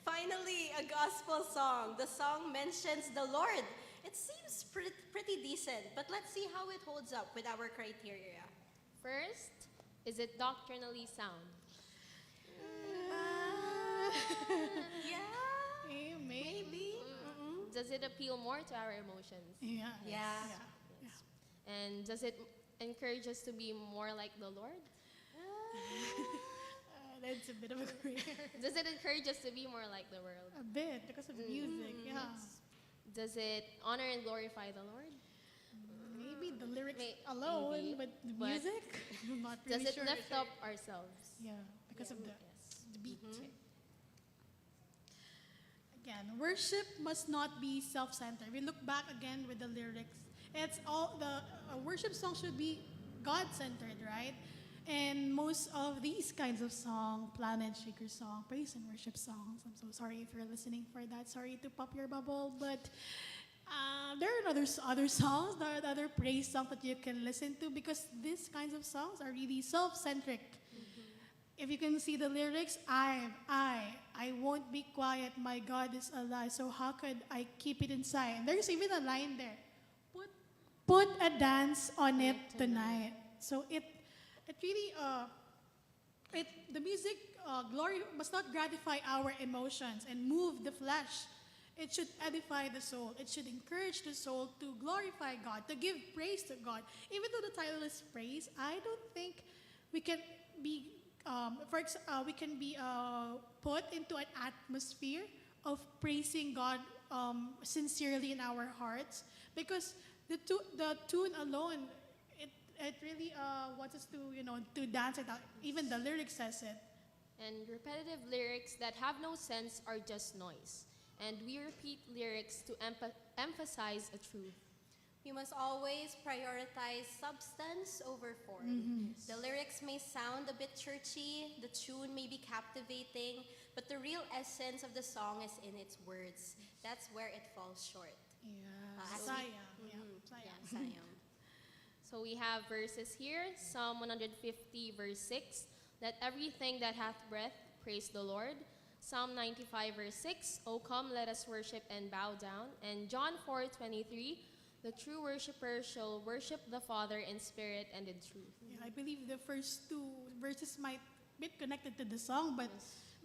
Finally, a gospel song. The song mentions the Lord. It seems pretty decent, but let's see how it holds up with our criteria. First, is it doctrinally sound? Yeah, Maybe. Does it appeal more to our emotions? Yeah. Yeah. And does it encourage us to be more like the Lord? That's a bit of a career. Does it encourage us to be more like the world? A bit, because of the music, yeah. Does it honor and glorify the Lord? Maybe the lyrics May- alone, maybe, but the but music, I'm not really Does it sure. lift up ourselves? Yeah, because of Yes. the beat. Again, worship must not be self-centered. We look back again with the lyrics. It's all the worship song should be God-centered, right? And most of these kinds of song, planet shaker song, praise and worship songs. I'm so sorry if you're listening for that. Sorry to pop your bubble, but there are other songs, there are other praise songs that you can listen to because these kinds of songs are really self-centric. If you can see the lyrics, I won't be quiet. My God is alive. So how could I keep it inside? And there's even a line there. Put a dance on it tonight. So it really the music glory must not gratify our emotions and move the flesh. It should edify the soul. It should encourage the soul to glorify God, to give praise to God. Even though the title is praise, I don't think we can be we can be put into an atmosphere of praising God sincerely in our hearts because the tune alone it really wants us to to dance it out. Even the lyrics says it. And repetitive lyrics that have no sense are just noise. And we repeat lyrics to emphasize a truth. We must always prioritize substance over form. The lyrics may sound a bit churchy, the tune may be captivating, but the real essence of the song is in its words. That's where it falls short. Yeah. As Sayang. we- Yeah, Yeah, sayang. sayang. So we have verses here, Psalm 150, verse 6. Let everything that hath breath praise the Lord. Psalm 95, verse 6. O come, let us worship and bow down. And John 4:23. The true worshiper shall worship the Father in spirit and in truth. Yeah, I believe the first two verses might be connected to the song, but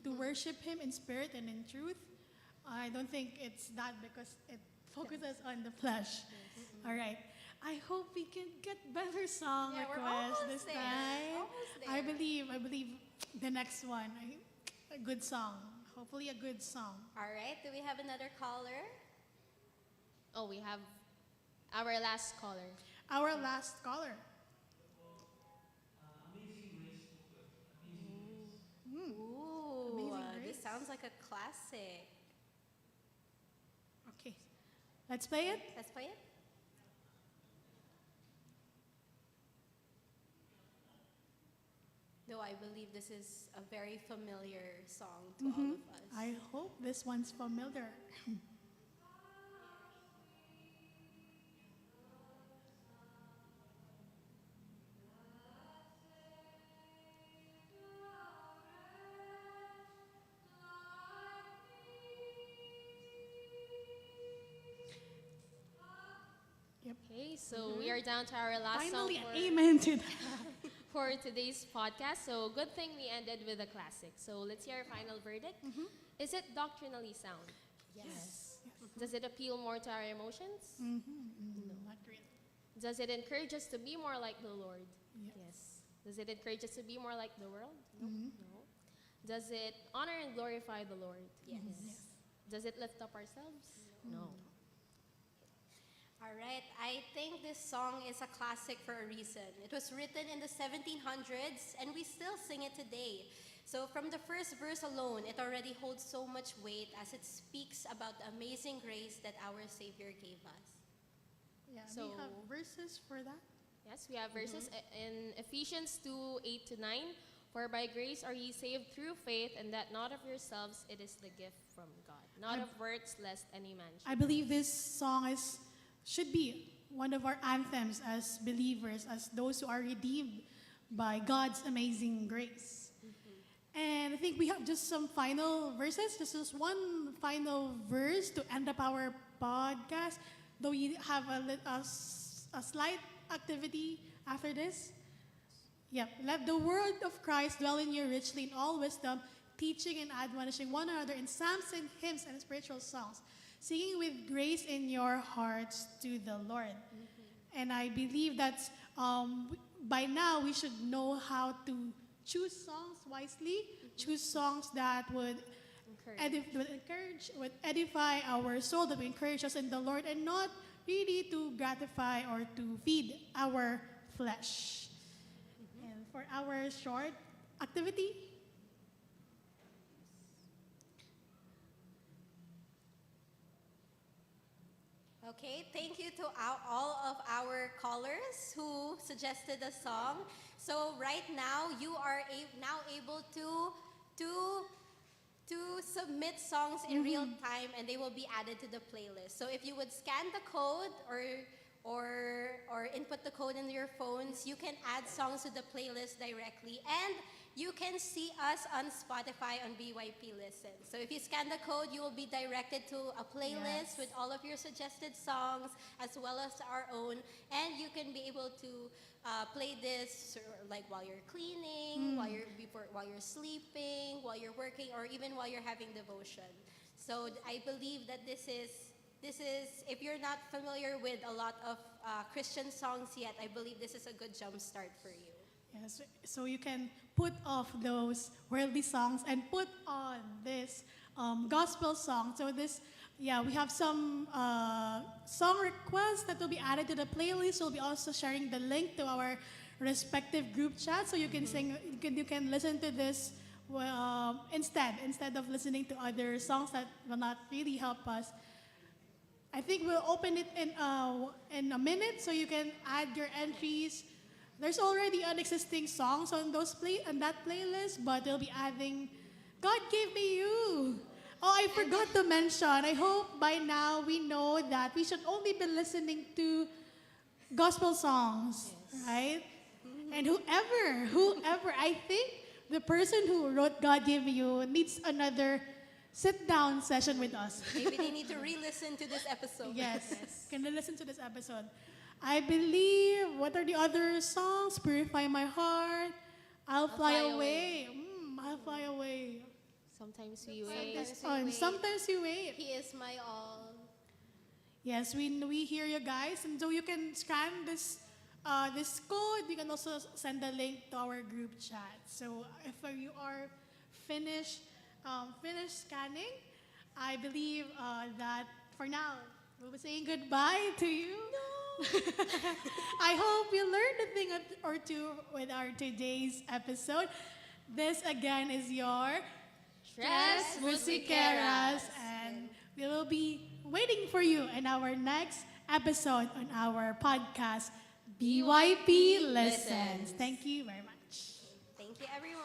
to worship Him in spirit and in truth, I don't think it's that because it focuses on the flesh. All right. I hope we can get better song Yeah, we're requests almost this there. time. Almost I there. believe the next one, a good song. Hopefully a good song. All right, do we have another caller? Oh, we have our last caller. Our last caller. Ooh, Amazing this Grace. sounds like a classic. Okay. Let's play it. Let's play it. Though I believe this is a very familiar song to all of us. I hope this one's familiar. Okay, so we are down to our last Finally, song an amen to that. for today's podcast. So good thing we ended with a classic. So let's hear our final verdict. Is it doctrinally sound? Yes. Does it appeal more to our emotions? Not really. Does it encourage us to be more like the Lord? Yes. Does it encourage us to be more like the world? No. Does it honor and glorify the Lord? Yes. Does it lift up ourselves? No. All right, I think this song is a classic for a reason. It was written in the 1700s and we still sing it today. So from the first verse alone, it already holds so much weight as it speaks about the amazing grace that our Savior gave us. Yeah, So- we have verses for that. Yes, we have verses in Ephesians 2:8 to 9. For by grace are ye saved through faith, and that not of yourselves, it is the gift from God. Not of works, lest any man should. I believe this song should be one of our anthems as believers, as those who are redeemed by God's amazing grace. And I think we have just some final verses, just one final verse to end up our podcast. Though we have a slight activity after this. Yep. Let the word of Christ dwell in you richly in all wisdom, teaching and admonishing one another in psalms and hymns and spiritual songs, singing with grace in your hearts to the Lord. And I believe that by now we should know how to choose songs wisely, choose songs that would would edify our soul, that would encourage us in the Lord, and not really to gratify or to feed our flesh. And for our short activity, Okay, thank you to all of our callers who suggested a song. So right now, you are now able to submit songs in real time, and they will be added to the playlist. So if you would scan the code or input the code in your phones, you can add songs to the playlist directly, and you can see us on Spotify on BYP Listen. So if you scan the code, you will be directed to a playlist Yes. with all of your suggested songs as well as our own, and you can be able to play this like while you're cleaning, while you're sleeping, while you're working, or even while you're having devotion. So I believe that this is if you're not familiar with a lot of Christian songs yet, I believe this is a good jump start for you. Yes, so you can put off those worldly songs and put on this gospel song. So we have some song requests that will be added to the playlist. We'll be also sharing the link to our respective group chat, so you can sing. You can listen to this instead of listening to other songs that will not really help us. I think we'll open it in a minute, so you can add your entries. There's already an existing songs on that playlist, but they'll be adding "God Gave Me You." Oh, I forgot to mention. I hope by now we know that we should only be listening to gospel songs, right? And whoever, I think the person who wrote "God Gave Me You" needs another sit-down session with us. Maybe they need to re-listen to this episode. Yes. Can they listen to this episode? I believe, what are the other songs? Purify My Heart, I'll Fly Away. I'll Fly Away. Sometimes we wait. And Sometimes You Wait. He is my all. Yes, we hear you guys. And so you can scan this code. You can also send the link to our group chat. So if you are finished scanning, I believe that for now, we'll be saying goodbye to you. I hope you learned a thing or two with our today's episode. This again is your Tres Musiqueras, and we will be waiting for you in our next episode on our podcast, BYP Listens. Thank you very much. Thank you, everyone.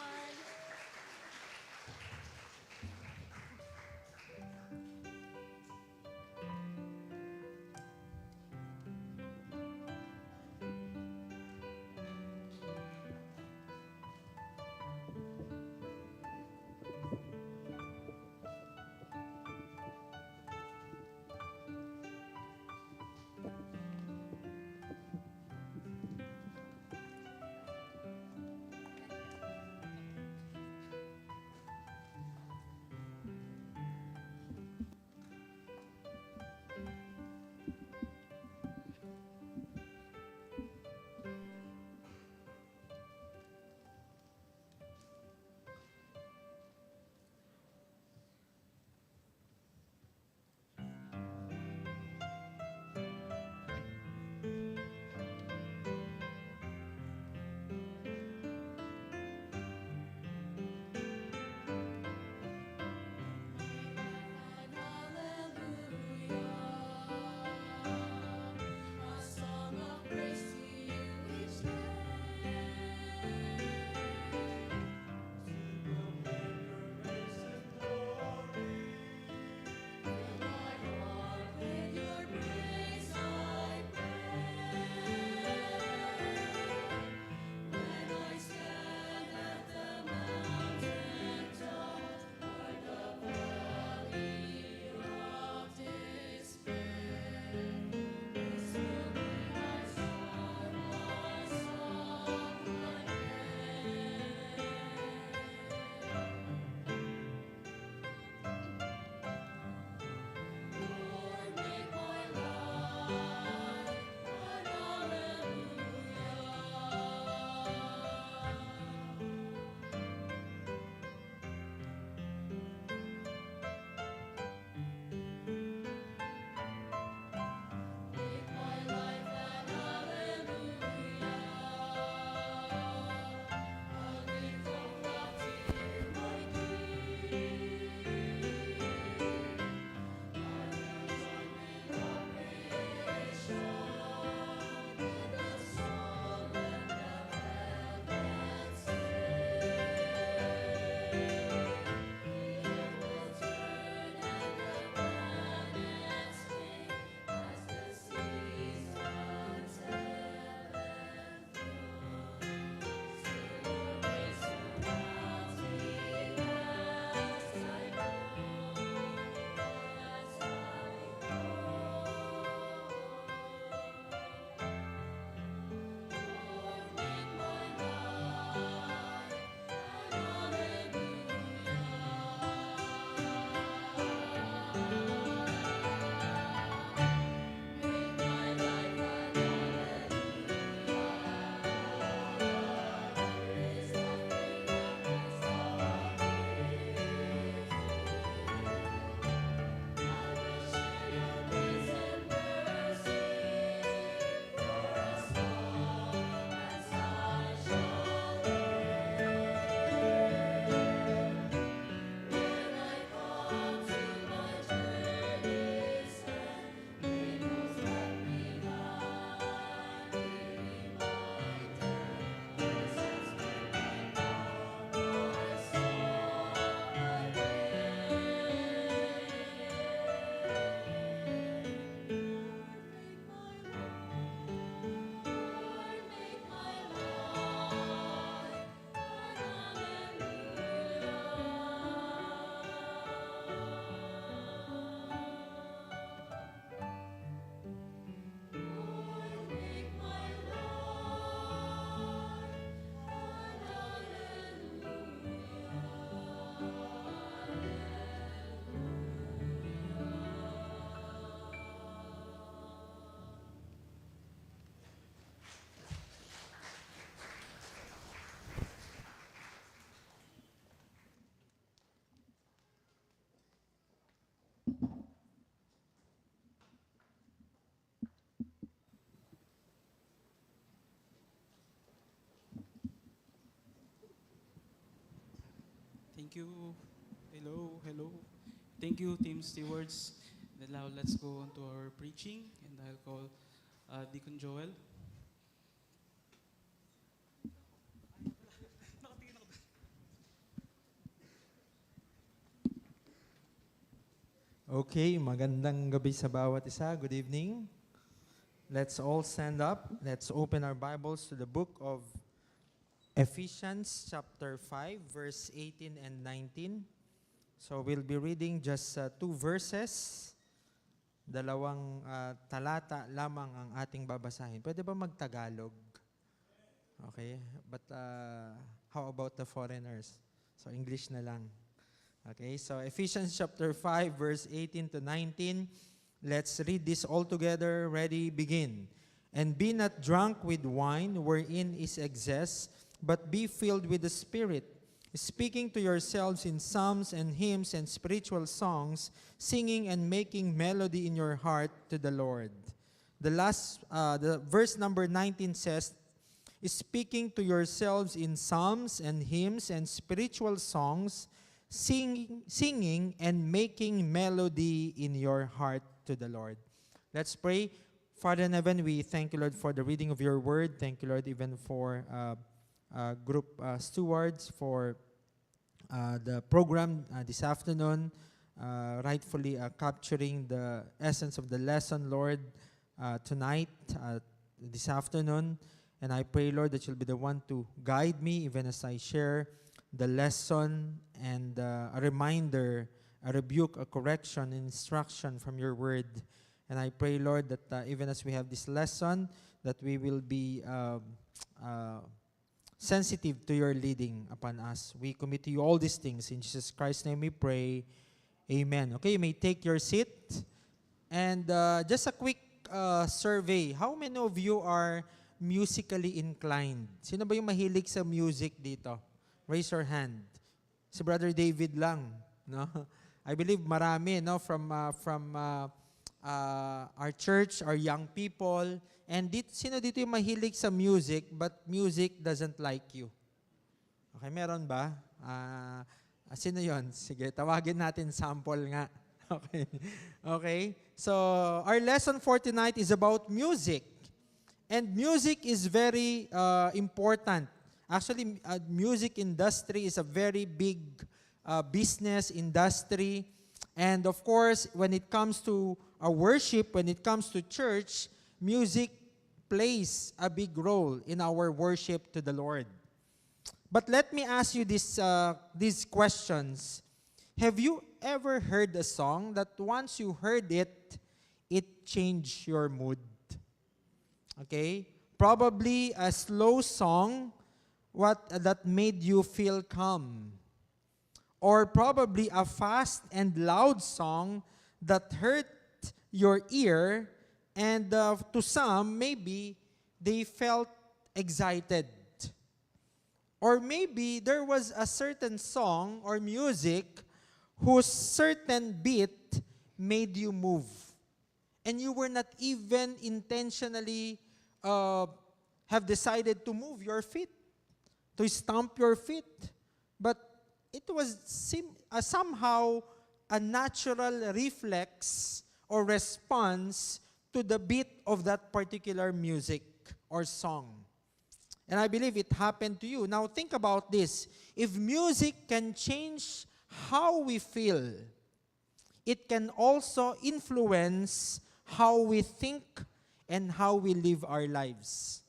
Thank you. Hello, hello. Thank you, Team Stewards. And now let's go on to our preaching, and I'll call Deacon Joel. Okay, magandang gabi sa bawat isa. Good evening. Let's all stand up. Let's open our Bibles to the book of Ephesians chapter 5, verse 18 and 19. So we'll be reading just 2 verses. Dalawang talata lamang ang ating babasahin. Pwede ba magtagalog? Okay, but how about the foreigners? So English na lang. Okay, so Ephesians chapter 5, verse 18 to 19. Let's read this all together. Ready, begin. And be not drunk with wine, wherein is excess, but be filled with the Spirit, speaking to yourselves in psalms and hymns and spiritual songs, singing and making melody in your heart to the Lord. The verse number 19 says, speaking to yourselves in psalms and hymns and spiritual songs, singing and making melody in your heart to the Lord. Let's pray. Father in heaven, we thank you, Lord, for the reading of your word. Thank you, Lord, even for group stewards for the program this afternoon, rightfully capturing the essence of the lesson, Lord, tonight, this afternoon. And I pray, Lord, that you'll be the one to guide me even as I share the lesson and a reminder, a rebuke, a correction, instruction from your word. And I pray, Lord, that even as we have this lesson, that we will be sensitive to your leading upon us. We commit to you all these things. In Jesus Christ's name we pray. Amen. Okay, you may take your seat. And just a quick survey. How many of you are musically inclined? Sino ba yung mahilig sa music dito? Raise your hand. Si Brother David lang, no? I believe marami, no, from our church, our young people. And sino dito yung mahilig sa music but music doesn't like you? Okay, meron ba? Sino yon? Sige, tawagin natin sample nga. Okay. Okay. So, our lesson for tonight is about music. And music is very important. Actually, music industry is a very big business industry. And of course, when it comes to worship, when it comes to church, music plays a big role in our worship to the Lord. But let me ask you these questions. Have you ever heard a song that once you heard it, it changed your mood? Okay? Probably a slow song that made you feel calm. Or probably a fast and loud song that hurt your ear, and to some, maybe they felt excited. Or maybe there was a certain song or music whose certain beat made you move. And you were not even intentionally have decided to move your feet, to stomp your feet. But it was somehow a natural reflex or response to the beat of that particular music or song. And I believe it happened to you. Now think about this. If music can change how we feel, it can also influence how we think and how we live our lives.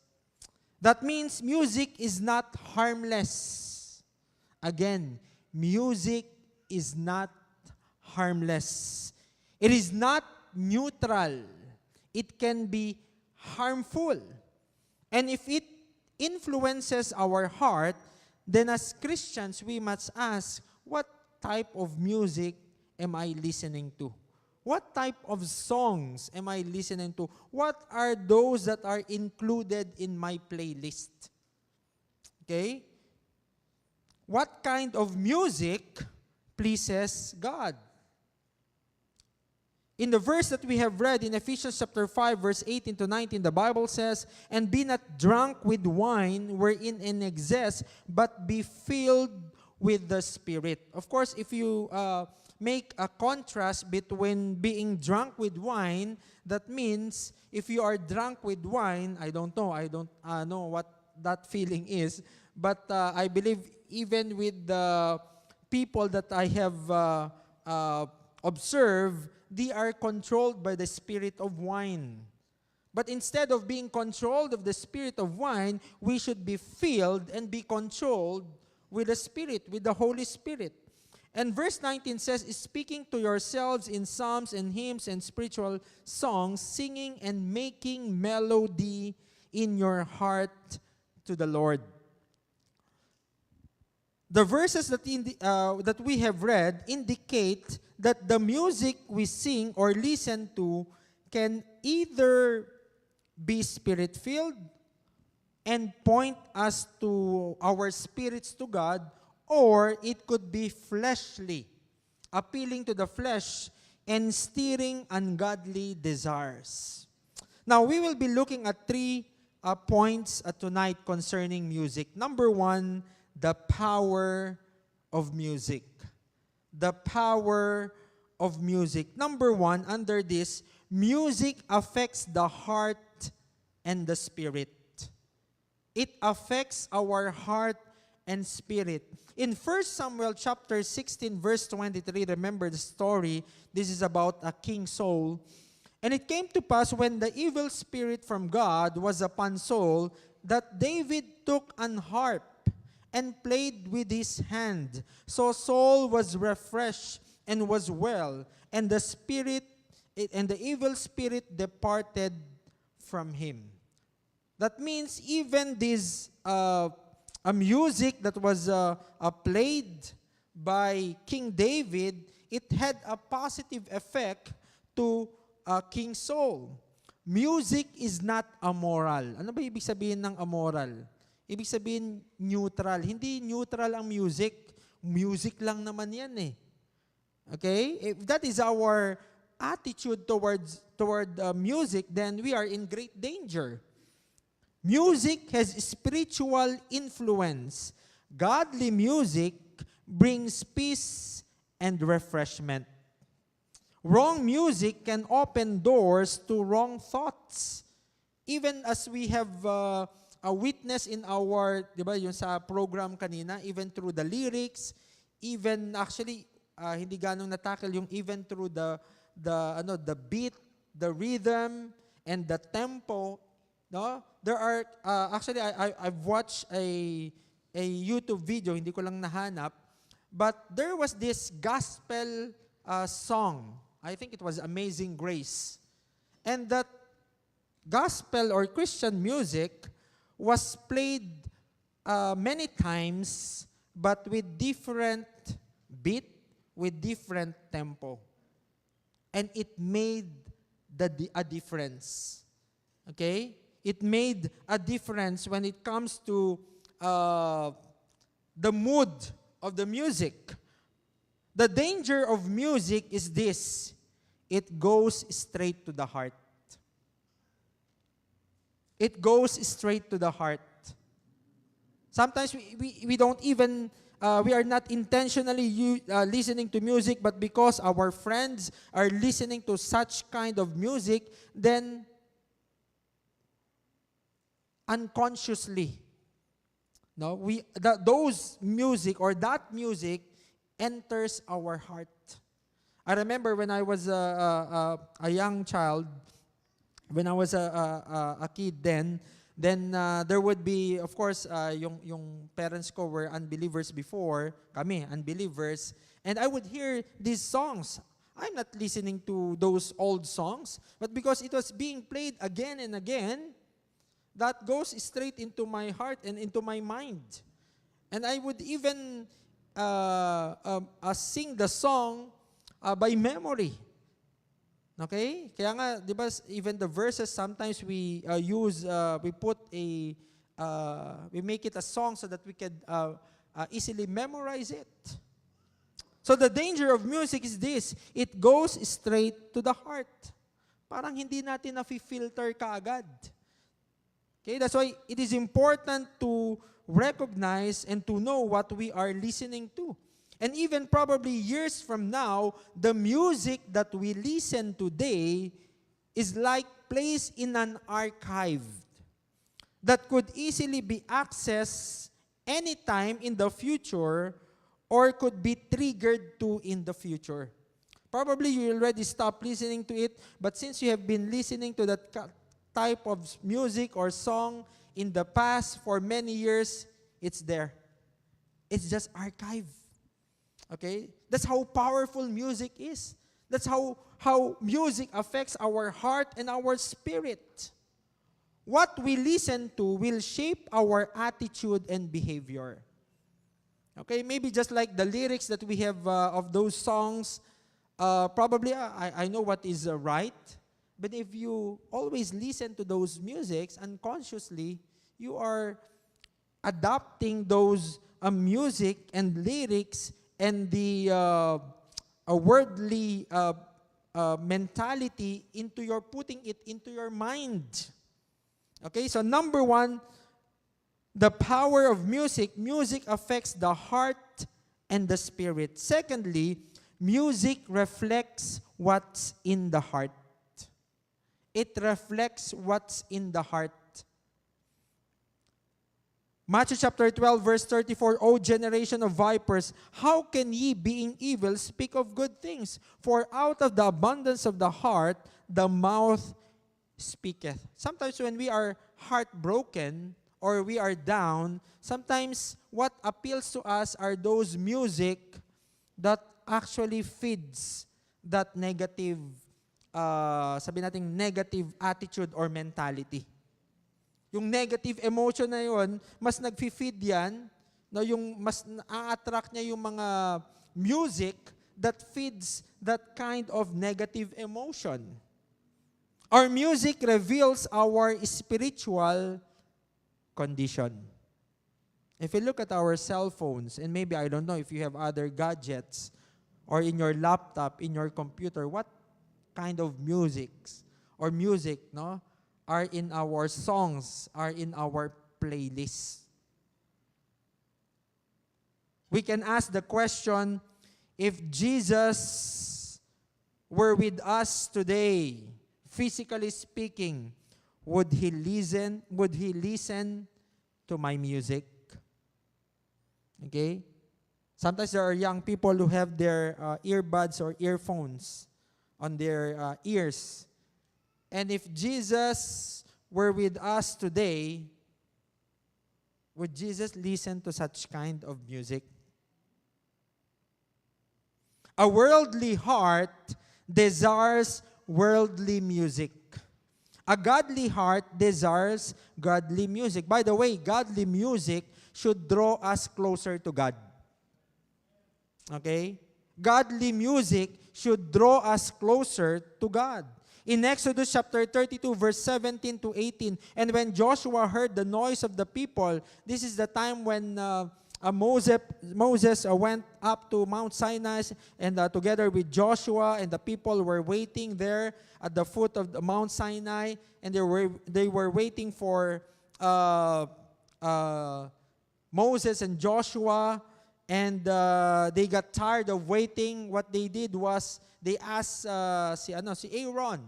That means music is not harmless. Again, music is not harmless. It is not neutral. It can be harmful. And if it influences our heart, then as Christians, we must ask, what type of music am I listening to? What type of songs am I listening to? What are those that are included in my playlist? Okay? What kind of music pleases God? In the verse that we have read in Ephesians chapter 5, verse 18 to 19, the Bible says, "And be not drunk with wine, wherein in excess, but be filled with the Spirit. Of course, if you make a contrast between being drunk with wine, that means if you are drunk with wine, I don't know what that feeling is, but I believe even with the people that I have observed, they are controlled by the spirit of wine. But instead of being controlled of the spirit of wine, we should be filled and be controlled with the Spirit, with the Holy Spirit. And verse 19 says, speaking to yourselves in psalms and hymns and spiritual songs, singing and making melody in your heart to the Lord. The verses that we have read indicate that the music we sing or listen to can either be Spirit-filled and point us to our spirits to God, or it could be fleshly, appealing to the flesh and steering ungodly desires. Now, we will be looking at 3 points tonight concerning music. Number 1, the power of music. The power of music. Number 1, under this, music affects the heart and the spirit. It affects our heart and spirit. In 1 Samuel chapter 16, verse 23, remember the story. This is about King Saul. And it came to pass when the evil spirit from God was upon Saul, that David took an harp and played with his hand. So Saul was refreshed and was well, and the evil spirit departed from him. That means even this a music that was played by King David, it had a positive effect to King Saul. Music is not amoral. Ano ba ibig sabihin ng amoral? Ibig sabihin neutral. Hindi neutral ang music. Music lang naman yan eh. Okay? If that is our attitude toward music, then we are in great danger. Music has spiritual influence. Godly music brings peace and refreshment. Wrong music can open doors to wrong thoughts. Even as we have a witness in our, di ba, yung sa program kanina, even through the lyrics, even actually, hindi ganong natakil yung even through the beat, the rhythm, and the tempo. No? There are, actually, I've watched a YouTube video, hindi ko lang nahanap, but there was this gospel song. I think it was Amazing Grace. And that gospel or Christian music was played many times, but with different beat, with different tempo. And it made a difference. Okay? It made a difference when it comes to the mood of the music. The danger of music is this: it goes straight to the heart. It goes straight to the heart. Sometimes we don't even, we are not intentionally listening to music, but because our friends are listening to such kind of music, then unconsciously, no, those music or that music enters our heart. I remember when I was a young child, when I was a kid then there would be, of course, yung parents ko were unbelievers before, kami, unbelievers, and I would hear these songs. I'm not listening to those old songs, but because it was being played again and again, that goes straight into my heart and into my mind. And I would even sing the song by memory. Okay? Kaya nga, di ba, even the verses, sometimes we make it a song so that we can easily memorize it. So the danger of music is this: it goes straight to the heart. Parang hindi natin na-filter kaagad. Okay, that's why it is important to recognize and to know what we are listening to. And even probably years from now, the music that we listen today is like placed in an archive that could easily be accessed anytime in the future or could be triggered to in the future. Probably you already stopped listening to it, but since you have been listening to that type of music or song in the past for many years, it's there. It's just archive. Okay? That's how powerful music is. That's how music affects our heart and our spirit. What we listen to will shape our attitude and behavior. Okay? Maybe just like the lyrics that we have of those songs, probably I know what is right. But if you always listen to those musics unconsciously, you are adopting those music and lyrics and the worldly mentality putting it into your mind. Okay, so number one, the power of music. Music affects the heart and the spirit. Secondly, music reflects what's in the heart. It reflects what's in the heart. Matthew chapter 12, verse 34, O generation of vipers, how can ye, being evil, speak of good things? For out of the abundance of the heart, the mouth speaketh. Sometimes when we are heartbroken or we are down, sometimes what appeals to us are those music that actually feeds that negative, sabi natin, negative attitude or mentality. Yung negative emotion na yun, mas nag-feed yan, no, yung mas na-attract niya yung mga music that feeds that kind of negative emotion. Our music reveals our spiritual condition. If you look at our cell phones, and maybe I don't know if you have other gadgets, or in your laptop, in your computer, what kind of music, no, are in our songs, are in our playlist. We can ask the question, if Jesus were with us today, physically speaking, would he listen to my music? Okay? Sometimes there are young people who have their earbuds or earphones on their ears. And if Jesus were with us today, would Jesus listen to such kind of music? A worldly heart desires worldly music. A godly heart desires godly music. By the way, godly music should draw us closer to God. Okay? Godly music should draw us closer to God. In Exodus chapter 32, verse 17 to 18, and when Joshua heard the noise of the people, this is the time when Moses went up to Mount Sinai and together with Joshua, and the people were waiting there at the foot of the Mount Sinai, and they were waiting for Moses and Joshua, and they got tired of waiting. What they did was they asked si Aaron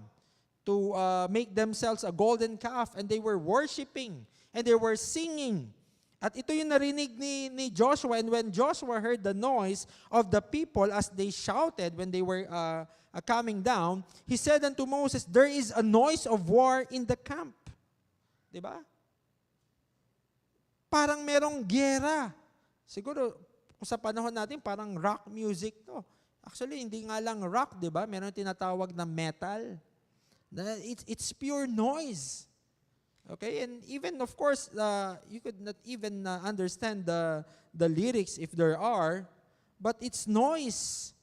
to make themselves a golden calf, and they were worshiping and they were singing. At ito yung narinig ni Joshua, and when Joshua heard the noise of the people as they shouted when they were coming down, he said unto Moses, there is a noise of war in the camp. Diba? Parang merong giyera. Siguro, kung sa panahon natin, parang rock music to. Actually, hindi nga lang rock, diba? Meron tinatawag na metal. It's pure noise. Okay, and even of course, you could not even understand the lyrics if there are, but it's noise.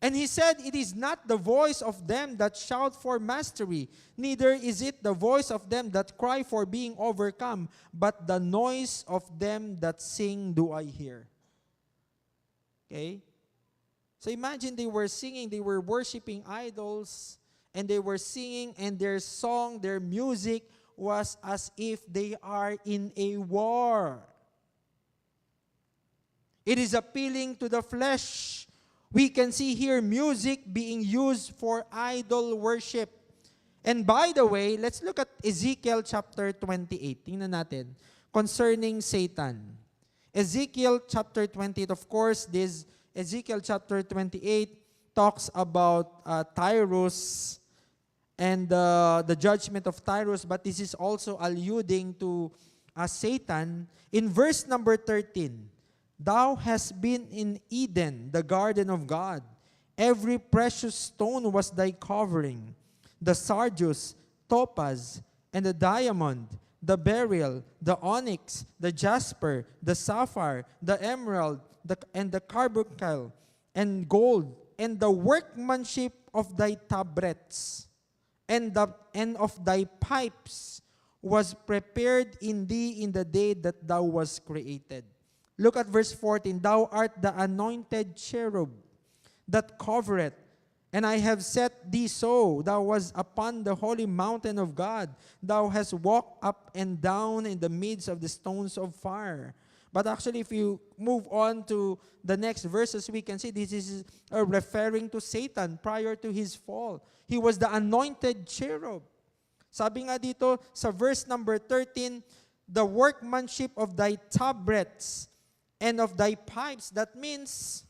And he said, it is not the voice of them that shout for mastery, neither is it the voice of them that cry for being overcome, but the noise of them that sing do I hear. Okay? So imagine they were singing, they were worshiping idols, and they were singing, and their song, their music was as if they are in a war. It is appealing to the flesh. We can see here music being used for idol worship. And by the way, let's look at Ezekiel chapter 28. Tingnan natin. Concerning Satan. Ezekiel chapter 28, of course, this Ezekiel chapter 28 talks about Tyrus and the judgment of Tyrus, but this is also alluding to Satan. In verse number 13, Thou hast been in Eden, the garden of God. Every precious stone was thy covering. The sardius, topaz, and the diamond, the beryl, the onyx, the jasper, the sapphire, the emerald, and the carbuncle, and gold, and the workmanship of thy tabrets, and of thy pipes was prepared in thee in the day that thou wast created. Look at verse 14. Thou art the anointed cherub that covereth, and I have set thee so. Thou wast upon the holy mountain of God. Thou hast walked up and down in the midst of the stones of fire. But actually, if you move on to the next verses, we can see this is referring to Satan prior to his fall. He was the anointed cherub. Sabi nga dito sa verse number 13, the workmanship of thy tabrets and of thy pipes. That means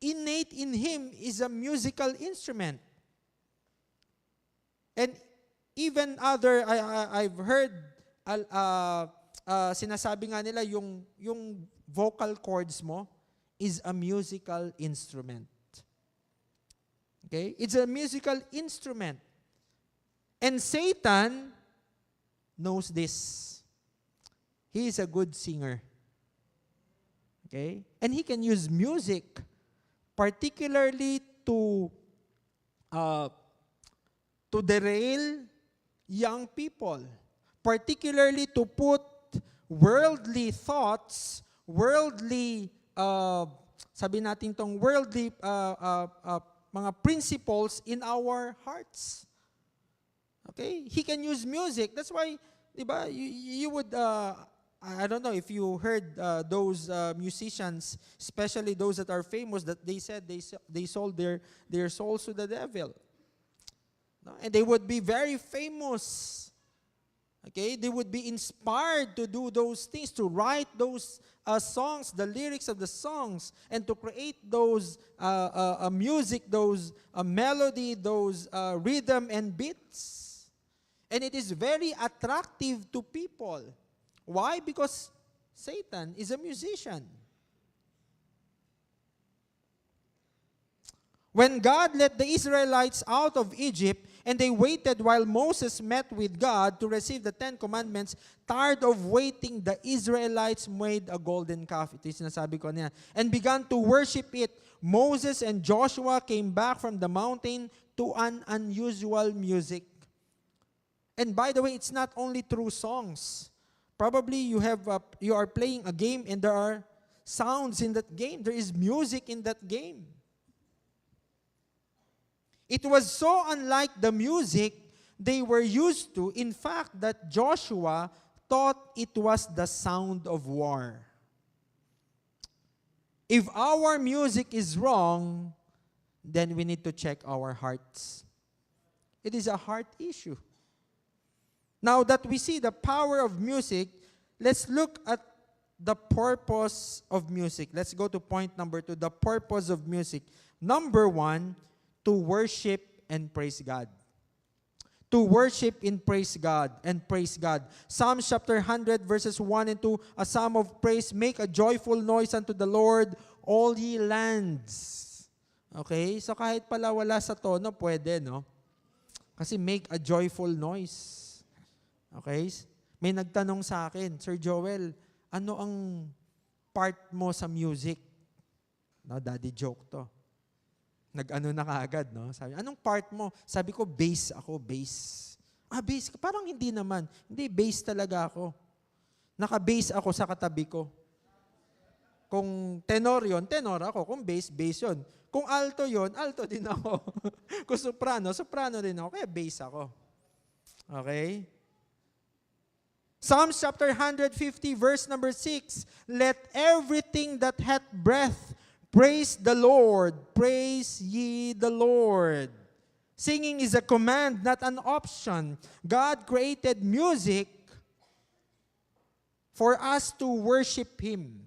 innate in him is a musical instrument. And even I've heard sinasabi nga nila yung vocal cords mo is a musical instrument. Okay? It's a musical instrument. And Satan knows this. He is a good singer. Okay? And he can use music particularly to derail young people, particularly to put worldly thoughts, worldly, sabi natin tong worldly mga principles in our hearts. Okay? He can use music. That's why, di ba, you would, I don't know if you heard those musicians, especially those that are famous, that they said they sold their souls to the devil. No? And they would be very famous. Okay, they would be inspired to do those things, to write those songs, the lyrics of the songs, and to create those music, those melody, those rhythm and beats. And it is very attractive to people. Why? Because Satan is a musician. When God let the Israelites out of Egypt, and they waited while Moses met with God to receive the 10 Commandments, tired of waiting, the Israelites made a golden calf. Ito yung sinasabi ko niya. And began to worship it. Moses and Joshua came back from the mountain to an unusual music. And by the way, it's not only through songs. Probably you are playing a game and there are sounds in that game. There is music in that game. It was so unlike the music they were used to, in fact, that Joshua thought it was the sound of war. If our music is wrong, then we need to check our hearts. It is a heart issue. Now that we see the power of music, let's look at the purpose of music. Let's go to point number 2, the purpose of music. Number 1, to worship and praise God. To worship and praise God and praise God. Psalm chapter 100 verses 1 and 2, a psalm of praise, make a joyful noise unto the Lord, all ye lands. Okay? So kahit pala wala sa tono, pwede, no? Kasi make a joyful noise. Okay? May nagtanong sa akin, Sir Joel, ano ang part mo sa music? No, daddy joke to. Nag-ano na kaagad, no? Sabi, anong part mo? Sabi ko, bass ako, bass. Bass? Parang hindi naman. Hindi, bass talaga ako. Naka-bass ako sa katabi ko. Kung tenor yon, tenor ako. Kung bass, bass yon. Kung alto yon, alto din ako. Kung soprano, soprano din ako. Kaya bass ako. Okay? Psalms chapter 150, verse number 6. Let everything that hath breath praise the Lord. Praise ye the Lord. Singing is a command, not an option. God created music for us to worship Him.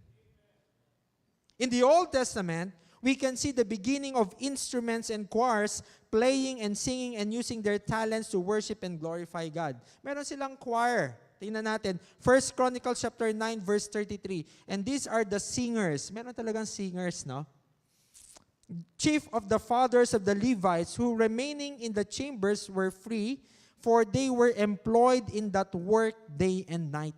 In the Old Testament, we can see the beginning of instruments and choirs playing and singing and using their talents to worship and glorify God. Meron silang choir. Tingnan natin. 1 Chronicles chapter 9, verse 33. And these are the singers. Meron talagang singers, no? Chief of the fathers of the Levites, who remaining in the chambers were free, for they were employed in that work day and night.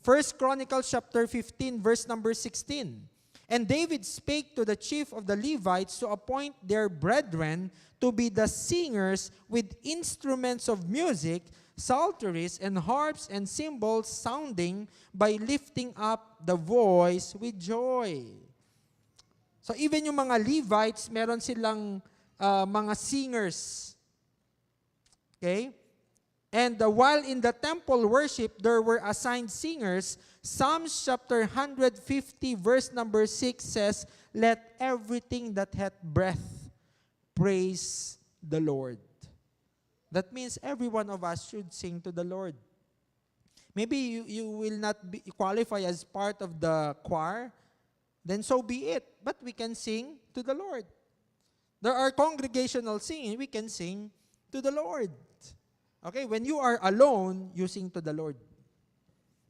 1 Chronicles chapter 15, verse number 16. And David spake to the chief of the Levites to appoint their brethren to be the singers with instruments of music, psalteries and harps and cymbals sounding by lifting up the voice with joy. So even yung mga Levites, meron silang mga singers. Okay? And while in the temple worship, there were assigned singers. Psalms chapter 150, verse number 6 says, let everything that hath breath praise the Lord. That means every one of us should sing to the Lord. Maybe you will not qualify as part of the choir, then so be it. But we can sing to the Lord. There are congregational singing, we can sing to the Lord. Okay, when you are alone, you sing to the Lord.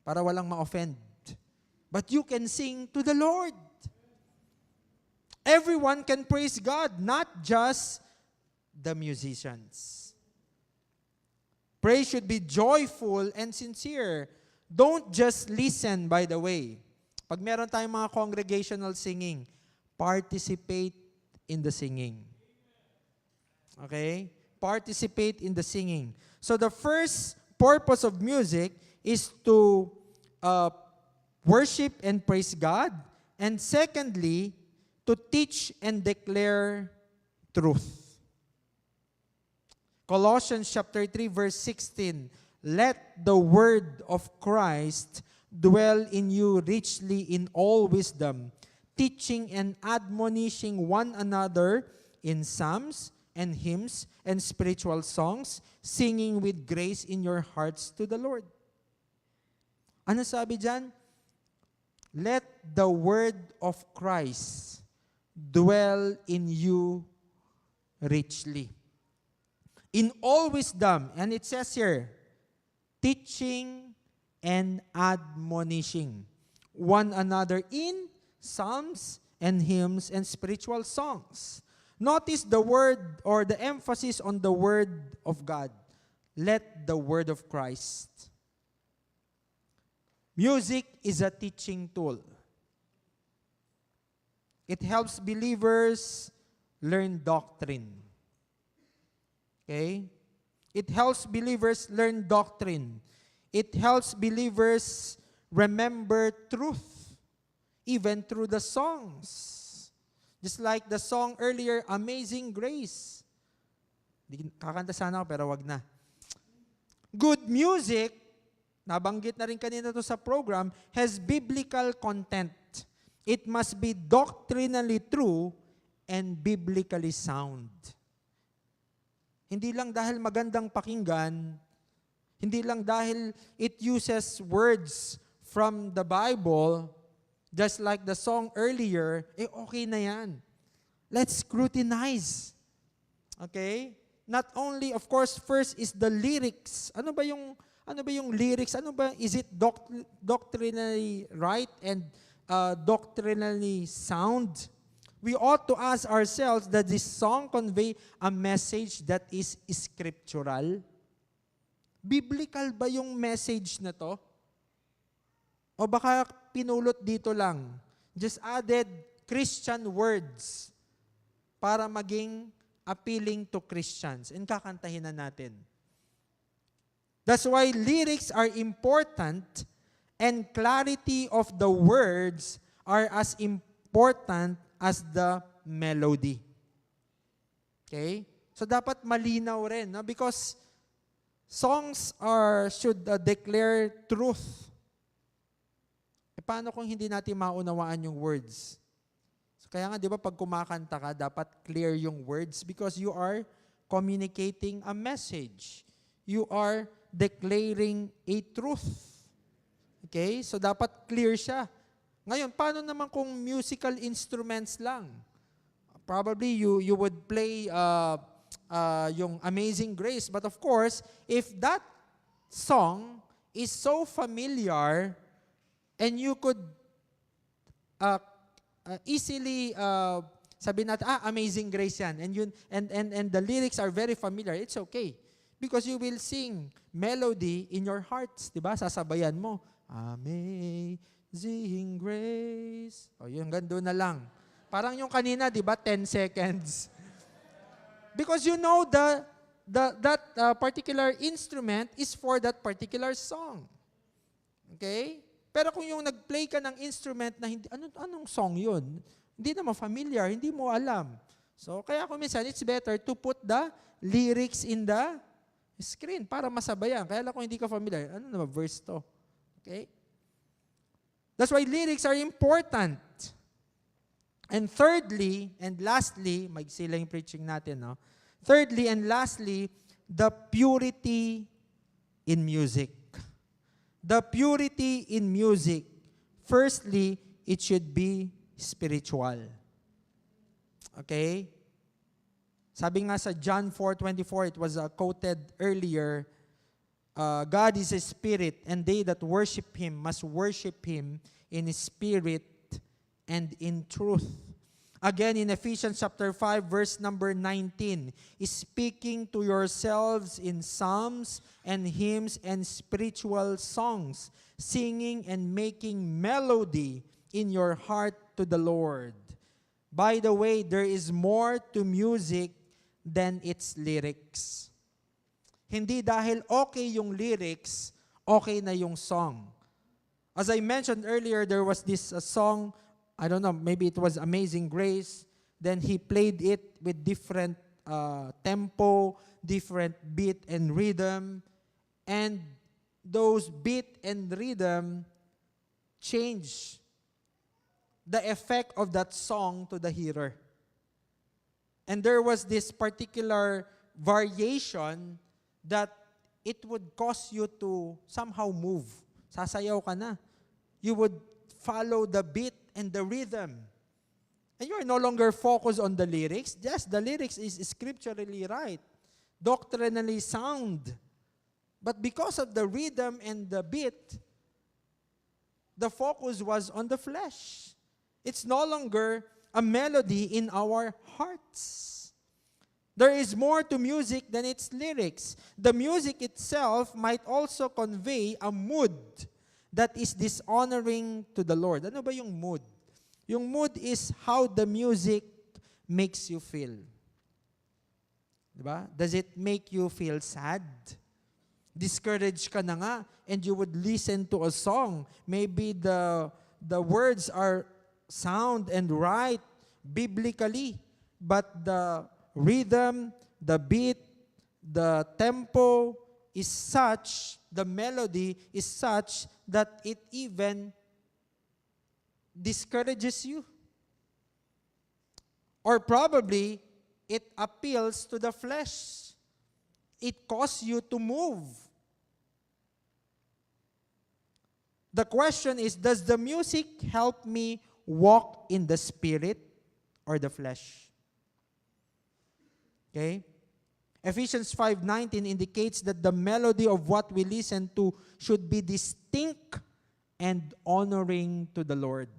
Para walang ma-offend. But you can sing to the Lord. Everyone can praise God, not just the musicians. Praise should be joyful and sincere. Don't just listen, by the way. Pag meron tayong mga congregational singing, participate in the singing. Okay? Participate in the singing. So the first purpose of music is to worship and praise God. And secondly, to teach and declare truth. Colossians chapter 3, verse 16, let the word of Christ dwell in you richly in all wisdom, teaching and admonishing one another in psalms and hymns and spiritual songs, singing with grace in your hearts to the Lord. Ano sabi dyan? Let the word of Christ dwell in you richly. In all wisdom, and it says here, teaching and admonishing one another in psalms and hymns and spiritual songs. Notice the word or the emphasis on the word of God. Let the word of Christ. Music is a teaching tool. It helps believers learn doctrine. Okay? It helps believers learn doctrine. It helps believers remember truth, even through the songs. Just like the song earlier, Amazing Grace. Kakanta sana ako pero wag na. Good music, nabanggit na rin kanina to sa program, has biblical content. It must be doctrinally true and biblically sound. Hindi lang dahil magandang pakinggan, hindi lang dahil it uses words from the Bible, just like the song earlier, okay na yan. Let's scrutinize. Okay? Not only, of course, first is the lyrics. Ano ba yung lyrics? Is it doctrinally right and doctrinally sound? We ought to ask ourselves, does this song convey a message that is scriptural? Biblical ba yung message na to? O baka pinulot dito lang? Just added Christian words para maging appealing to Christians. And kakantahin na natin. That's why lyrics are important and clarity of the words are as important as the melody. Okay? So dapat malinaw rin, no? Because Songs should declare truth. Paano kung hindi natin maunawaan yung words? So, kaya nga, di ba, pag kumakanta ka, dapat clear yung words because you are communicating a message. You are declaring a truth. Okay? So, dapat clear siya. Ngayon, paano naman kung musical instruments lang? Probably you would play yung Amazing Grace. But of course, if that song is so familiar and you could easily sabihin natin, Amazing Grace yan. And the lyrics are very familiar. It's okay. Because you will sing melody in your hearts. Diba? Sasabayan mo. Amazing Grace. O, yung gando na lang. Parang yung kanina, di ba, 10 seconds. Because you know that particular instrument is for that particular song. Okay? Pero kung yung nag-play ka ng instrument na hindi, anong song yun? Hindi naman familiar, hindi mo alam. So, kaya kung minsan, it's better to put the lyrics in the screen para masabayan. Kaya lang kung hindi ka familiar, ano naman verse to? Okay? That's why lyrics are important. And thirdly, and lastly, magsila yung preaching natin, no? Thirdly and lastly, the purity in music. The purity in music. Firstly, it should be spiritual. Okay? Sabi nga sa John 4:24, it was quoted earlier, God is a spirit, and they that worship Him must worship Him in spirit and in truth. Again, in Ephesians chapter 5, verse number 19, is speaking to yourselves in psalms and hymns and spiritual songs, singing and making melody in your heart to the Lord. By the way, there is more to music than its lyrics. Hindi dahil okay yung lyrics, okay na yung song. As I mentioned earlier, there was this song, I don't know, maybe it was Amazing Grace. Then he played it with different tempo, different beat and rhythm. And those beat and rhythm change the effect of that song to the hearer. And there was this particular variation that it would cause you to somehow move. Sasayaw ka na. You would follow the beat and the rhythm. And you are no longer focused on the lyrics. Yes, the lyrics is scripturally right, doctrinally sound. But because of the rhythm and the beat, the focus was on the flesh. It's no longer a melody in our hearts. There is more to music than its lyrics. The music itself might also convey a mood that is dishonoring to the Lord. Ano ba yung mood? Yung mood is how the music makes you feel. Diba? Does it make you feel sad? Discouraged ka na nga and you would listen to a song. Maybe the words are sound and right biblically, but the rhythm, the beat, the tempo is such, the melody is such that it even discourages you. Or probably, it appeals to the flesh. It causes you to move. The question is, does the music help me walk in the spirit or the flesh? Okay? Ephesians 5:19 indicates that the melody of what we listen to should be distinct and honoring to the Lord.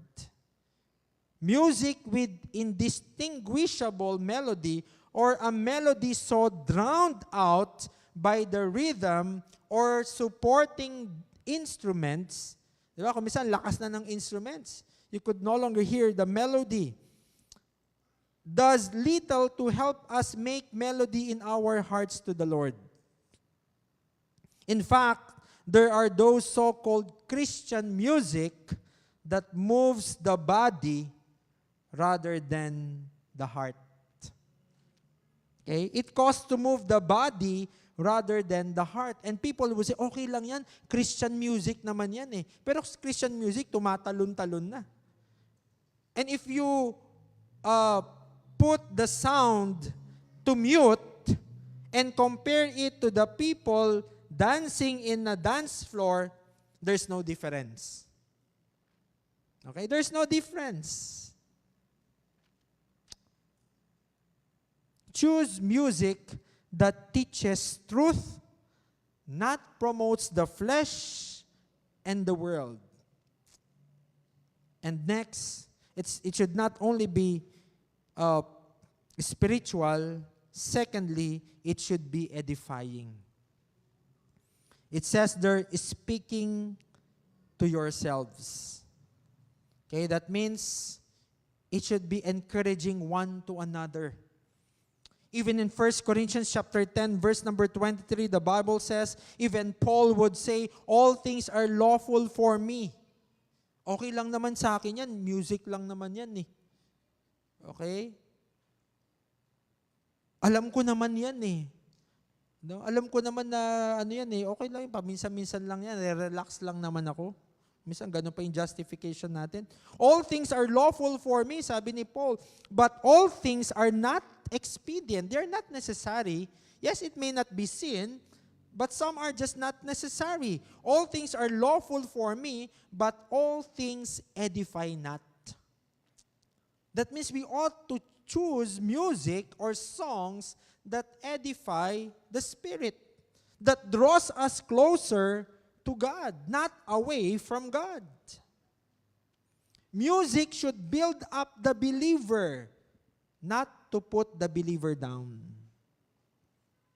Music with indistinguishable melody or a melody so drowned out by the rhythm or supporting instruments. Di ba? Kung minsan, lakas na ng instruments. You could no longer hear the melody. Does little to help us make melody in our hearts to the Lord. In fact, there are those so-called Christian music that moves the body rather than the heart. Okay? It costs to move the body rather than the heart. And people will say, okay lang yan, Christian music naman yan eh. Pero Christian music, tumatalon-talon na. And if you put the sound to mute and compare it to the people dancing in a dance floor, there's no difference. Okay? There's no difference. Choose music that teaches truth, not promotes the flesh and the world. And next, it should not only be spiritual, secondly, it should be edifying. It says there, speaking to yourselves. Okay, that means it should be encouraging one to another. Even in 1 Corinthians chapter 10, verse number 23, the Bible says, even Paul would say, all things are lawful for me. Okay lang naman sa akin yan, music lang naman yan eh. Okay? Alam ko naman yan eh. No? Alam ko naman na ano yan eh, okay lang yun, paminsan-minsan lang yan, relax lang naman ako. Minsan ganun pa yung justification natin. All things are lawful for me, sabi ni Paul, but all things are not expedient. They are not necessary. Yes, it may not be sin, but some are just not necessary. All things are lawful for me, but all things edify not. That means we ought to choose music or songs that edify the spirit, that draws us closer to God, not away from God. Music should build up the believer, not to put the believer down.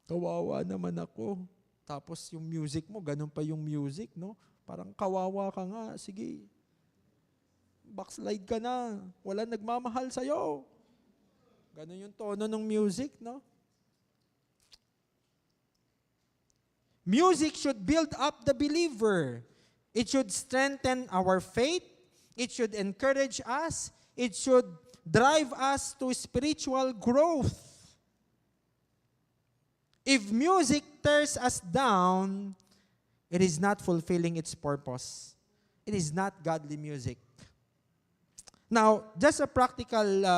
Kawawa naman ako. Tapos yung music mo, ganun pa yung music, no? Parang kawawa ka nga, sige. Backslide ka na. Wala nagmamahal sa'yo. Ganun yung tono ng music, no? Music should build up the believer. It should strengthen our faith. It should encourage us. It should drive us to spiritual growth. If music tears us down, it is not fulfilling its purpose. It is not godly music. Now, just a practical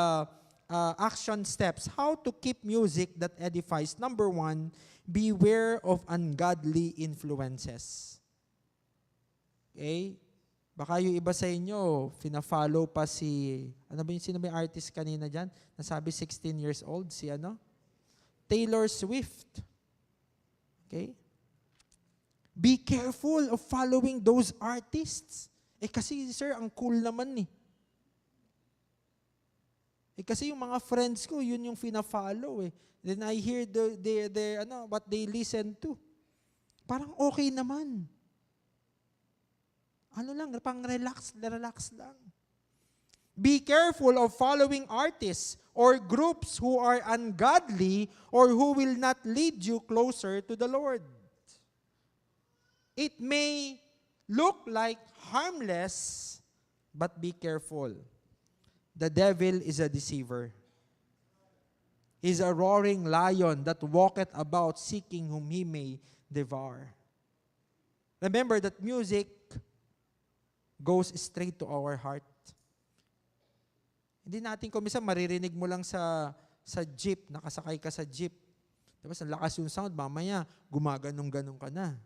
action steps. How to keep music that edifies. Number 1, beware of ungodly influences. Okay? Baka yung iba sa inyo, fina-follow pa si, sino ba yung artist kanina dyan? Nasabi 16 years old, si Taylor Swift. Okay? Be careful of following those artists. Kasi sir, ang cool naman eh. Kasi yung mga friends ko, yun yung fina-follow eh. Then I hear what they listen to. Parang okay naman. Ano lang, pang relax lang. Be careful of following artists or groups who are ungodly or who will not lead you closer to the Lord. It may look like harmless, but be careful. The devil is a deceiver. He's a roaring lion that walketh about seeking whom he may devour. Remember that music goes straight to our heart. Hindi natin kung minsan maririnig mo lang sa jeep, nakasakay ka sa jeep. Tapos ang lakas yung sound, mamaya gumaganong-ganong ka na.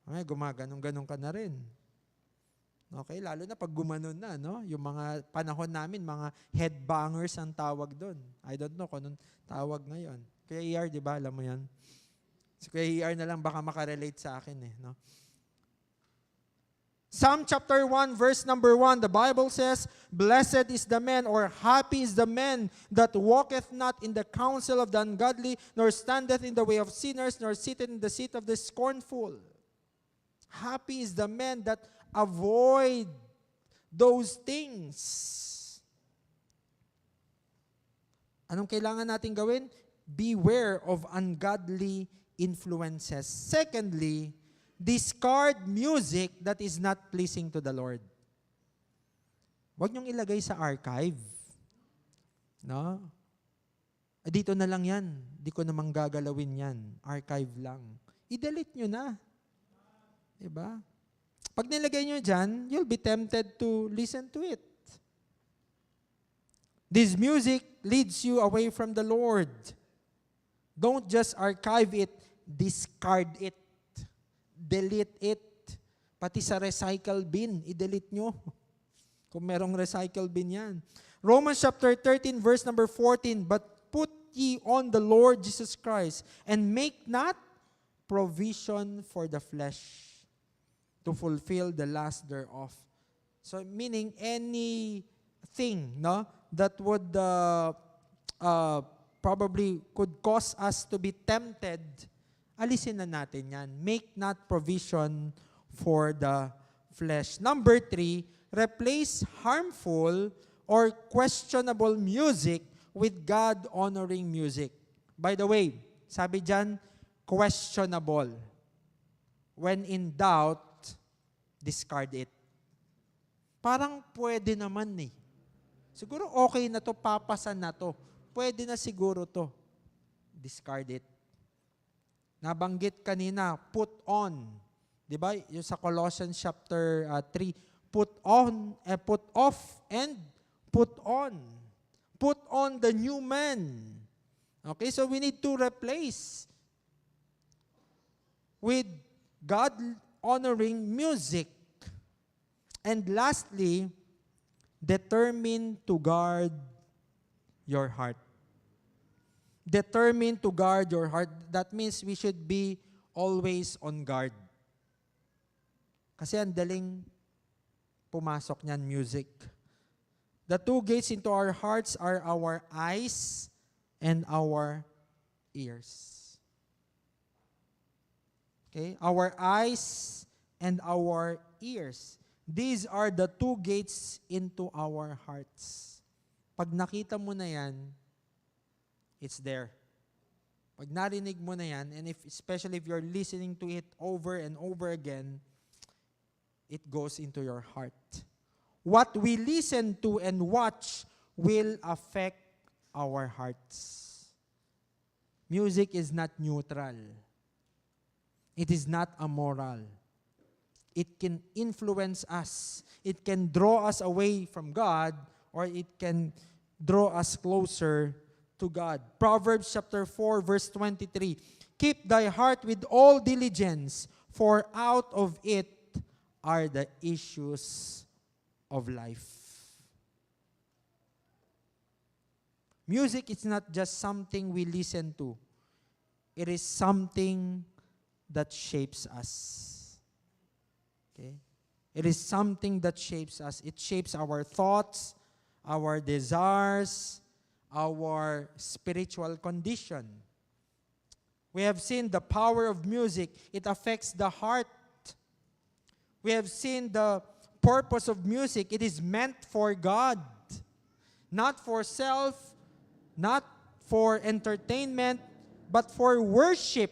Mamaya gumaganong-ganong ka na rin. Okay, lalo na pag gumanon na, no? Yung mga panahon namin, mga headbangers ang tawag doon. I don't know kung anong tawag ngayon. Kuya ER, di ba? Alam mo yan? Si Kuya ER na lang baka makarelate sa akin eh, no? Psalm chapter 1, verse number 1, the Bible says, blessed is the man, or happy is the man that walketh not in the counsel of the ungodly, nor standeth in the way of sinners, nor sitteth in the seat of the scornful. Happy is the man that avoid those things. Anong kailangan natin gawin? Beware of ungodly influences. Secondly, discard music that is not pleasing to the Lord. Huwag niyong ilagay sa archive. No? Dito na lang yan. di ko namang gagalawin yan. Archive lang. I-delete nyo na. Diba? Pag nilagay nyo dyan, you'll be tempted to listen to it. This music leads you away from the Lord. Don't just archive it, discard it. Delete it. Pati sa recycle bin, i-delete nyo. Kung merong recycle bin yan. Romans chapter 13, verse number 14, but put ye on the Lord Jesus Christ, and make not provision for the flesh to fulfill the lust thereof. So meaning anything, no, that would probably could cause us to be tempted, alisin na natin yan. Make not provision for the flesh. Number 3, replace harmful or questionable music with God-honoring music. By the way, sabi dyan, questionable. When in doubt, discard it. Parang pwede naman eh. Siguro okay na to, papasan na to. Pwede na siguro to. Discard it. Nabanggit kanina, put on. Diba? Yung sa Colossians chapter 3, put off and put on. Put on the new man. Okay, so we need to replace with God-honoring music. And lastly, determine to guard your heart. Determine to guard your heart. That means we should be always on guard. Kasi ang daling pumasok niyan, music. The two gates into our hearts are our eyes and our ears. Okay? Our eyes and our ears. These are the two gates into our hearts. Pag nakita mo na yan, it's there. Pag narinig mo na yan, and especially if you're listening to it over and over again, it goes into your heart. What we listen to and watch will affect our hearts. Music is not neutral. It is not amoral. It can influence us. It can draw us away from God, or it can draw us closer to God. Proverbs chapter 4, verse 23. Keep thy heart with all diligence, for out of it are the issues of life. Music is not just something we listen to. It is something that shapes us. Okay? It is something that shapes us. It shapes our thoughts, our desires, our spiritual condition. We have seen the power of music. It affects the heart. We have seen the purpose of music. It is meant for God, not for self, not for entertainment, but for worship.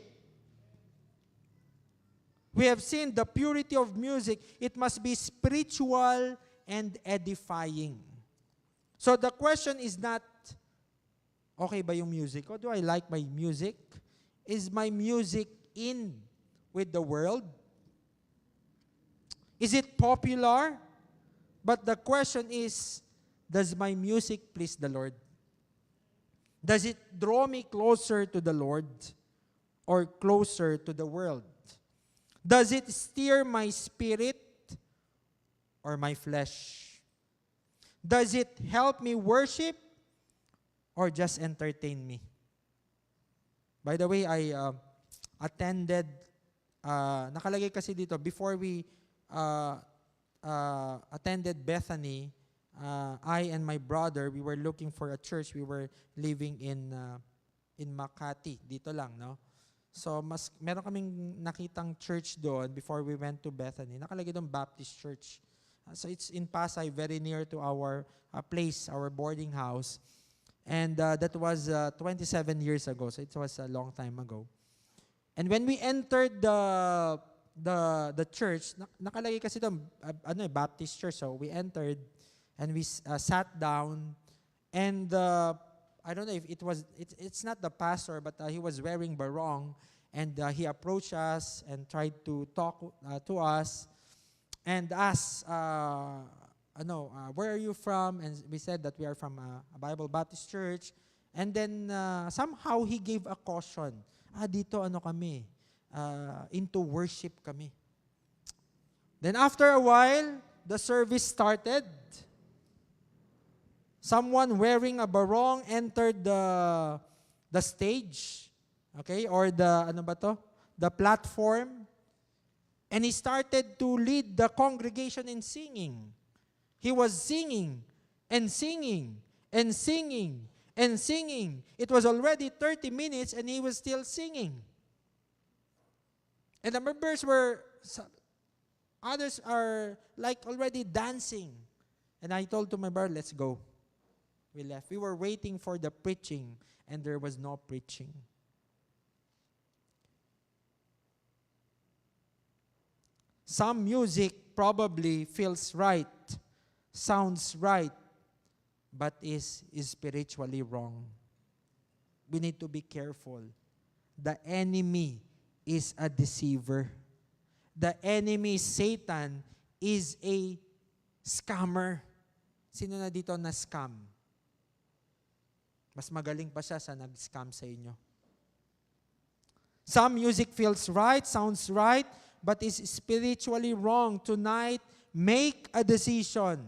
We have seen the purity of music. It must be spiritual and edifying. So the question is not, okay ba yung music? Or do I like my music? Is my music in with the world? Is it popular? But the question is, does my music please the Lord? Does it draw me closer to the Lord or closer to the world? Does it steer my spirit or my flesh? Does it help me worship or just entertain me? By the way, I attended, nakalagay kasi dito, before we attended Bethany, I and my brother, we were looking for a church. We were living in Makati, dito lang, no? So, meron kaming nakitang church doon before we went to Bethany. Nakalagay doon Baptist Church. So, it's in Pasay, very near to our place, our boarding house. And that was 27 years ago. So, it was a long time ago. And when we entered the church, nakalagay kasi doon, Baptist Church. So, we entered and we sat down. And I don't know if it's not the pastor, but he was wearing barong, and he approached us and tried to talk to us and asked, where are you from? And we said that we are from a Bible Baptist church. And then somehow he gave a caution. Dito kami, into worship kami. Then after a while, the service started. Someone wearing a barong entered the stage, okay, or the platform, and he started to lead the congregation in singing. He was singing and singing and singing and singing. It was already 30 minutes and he was still singing. And the members others are like already dancing. And I told to my brother, let's go. We left. We were waiting for the preaching, and there was no preaching. Some music probably feels right, sounds right, but is spiritually wrong. We need to be careful. The enemy is a deceiver. The enemy, Satan, is a scammer. Sino na dito na scam? Mas magaling pa siya sa nag-scam sa inyo. Some music feels right, sounds right, but is spiritually wrong. Tonight, make a decision.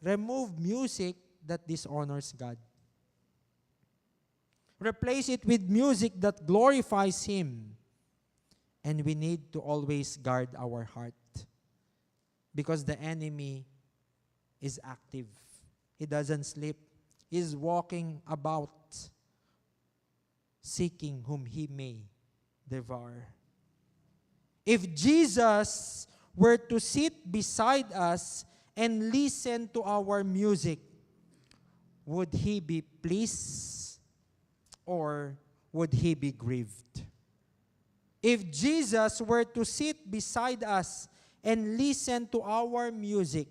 Remove music that dishonors God. Replace it with music that glorifies Him. And we need to always guard our heart. Because the enemy is active. He doesn't sleep. He's walking about, seeking whom he may devour. If Jesus were to sit beside us and listen to our music, would he be pleased or would he be grieved? If Jesus were to sit beside us and listen to our music,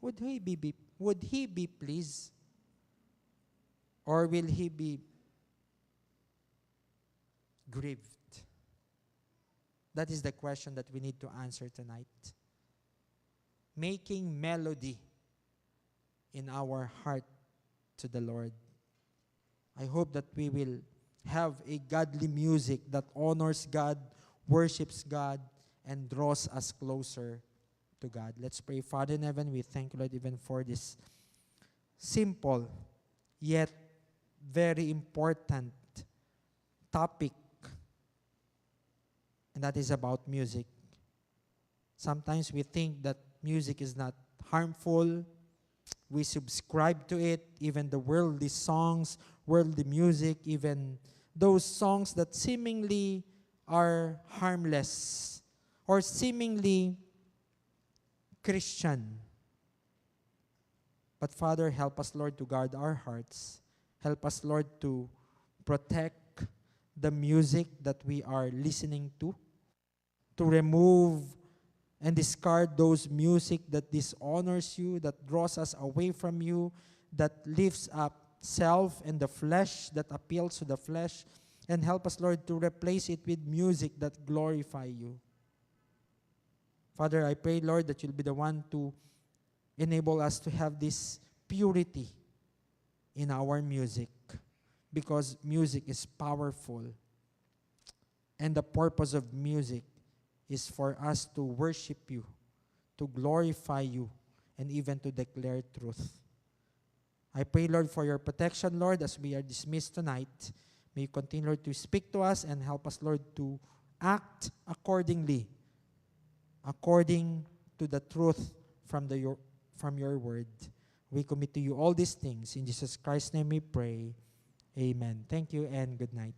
would he be pleased? Or will he be grieved? That is the question that we need to answer tonight. Making melody in our heart to the Lord. I hope that we will have a godly music that honors God, worships God, and draws us closer to God. Let's pray. Father in heaven, we thank you, Lord, even for this simple yet very important topic, and that is about music. Sometimes we think that music is not harmful. We subscribe to it, even the worldly songs, worldly music, even those songs that seemingly are harmless or seemingly Christian. But Father, help us, Lord, to guard our hearts. Help us, Lord, to protect the music that we are listening to remove and discard those music that dishonors you, that draws us away from you, that lifts up self and the flesh, that appeals to the flesh, and help us, Lord, to replace it with music that glorify you. Father, I pray, Lord, that you'll be the one to enable us to have this purity in our music, because music is powerful. And the purpose of music is for us to worship you, to glorify you, and even to declare truth. I pray, Lord, for your protection, Lord, as we are dismissed tonight. May you continue, Lord, to speak to us and help us, Lord, to act accordingly, according to the truth from your word. We commit to you all these things. In Jesus Christ's name we pray. Amen. Thank you and good night.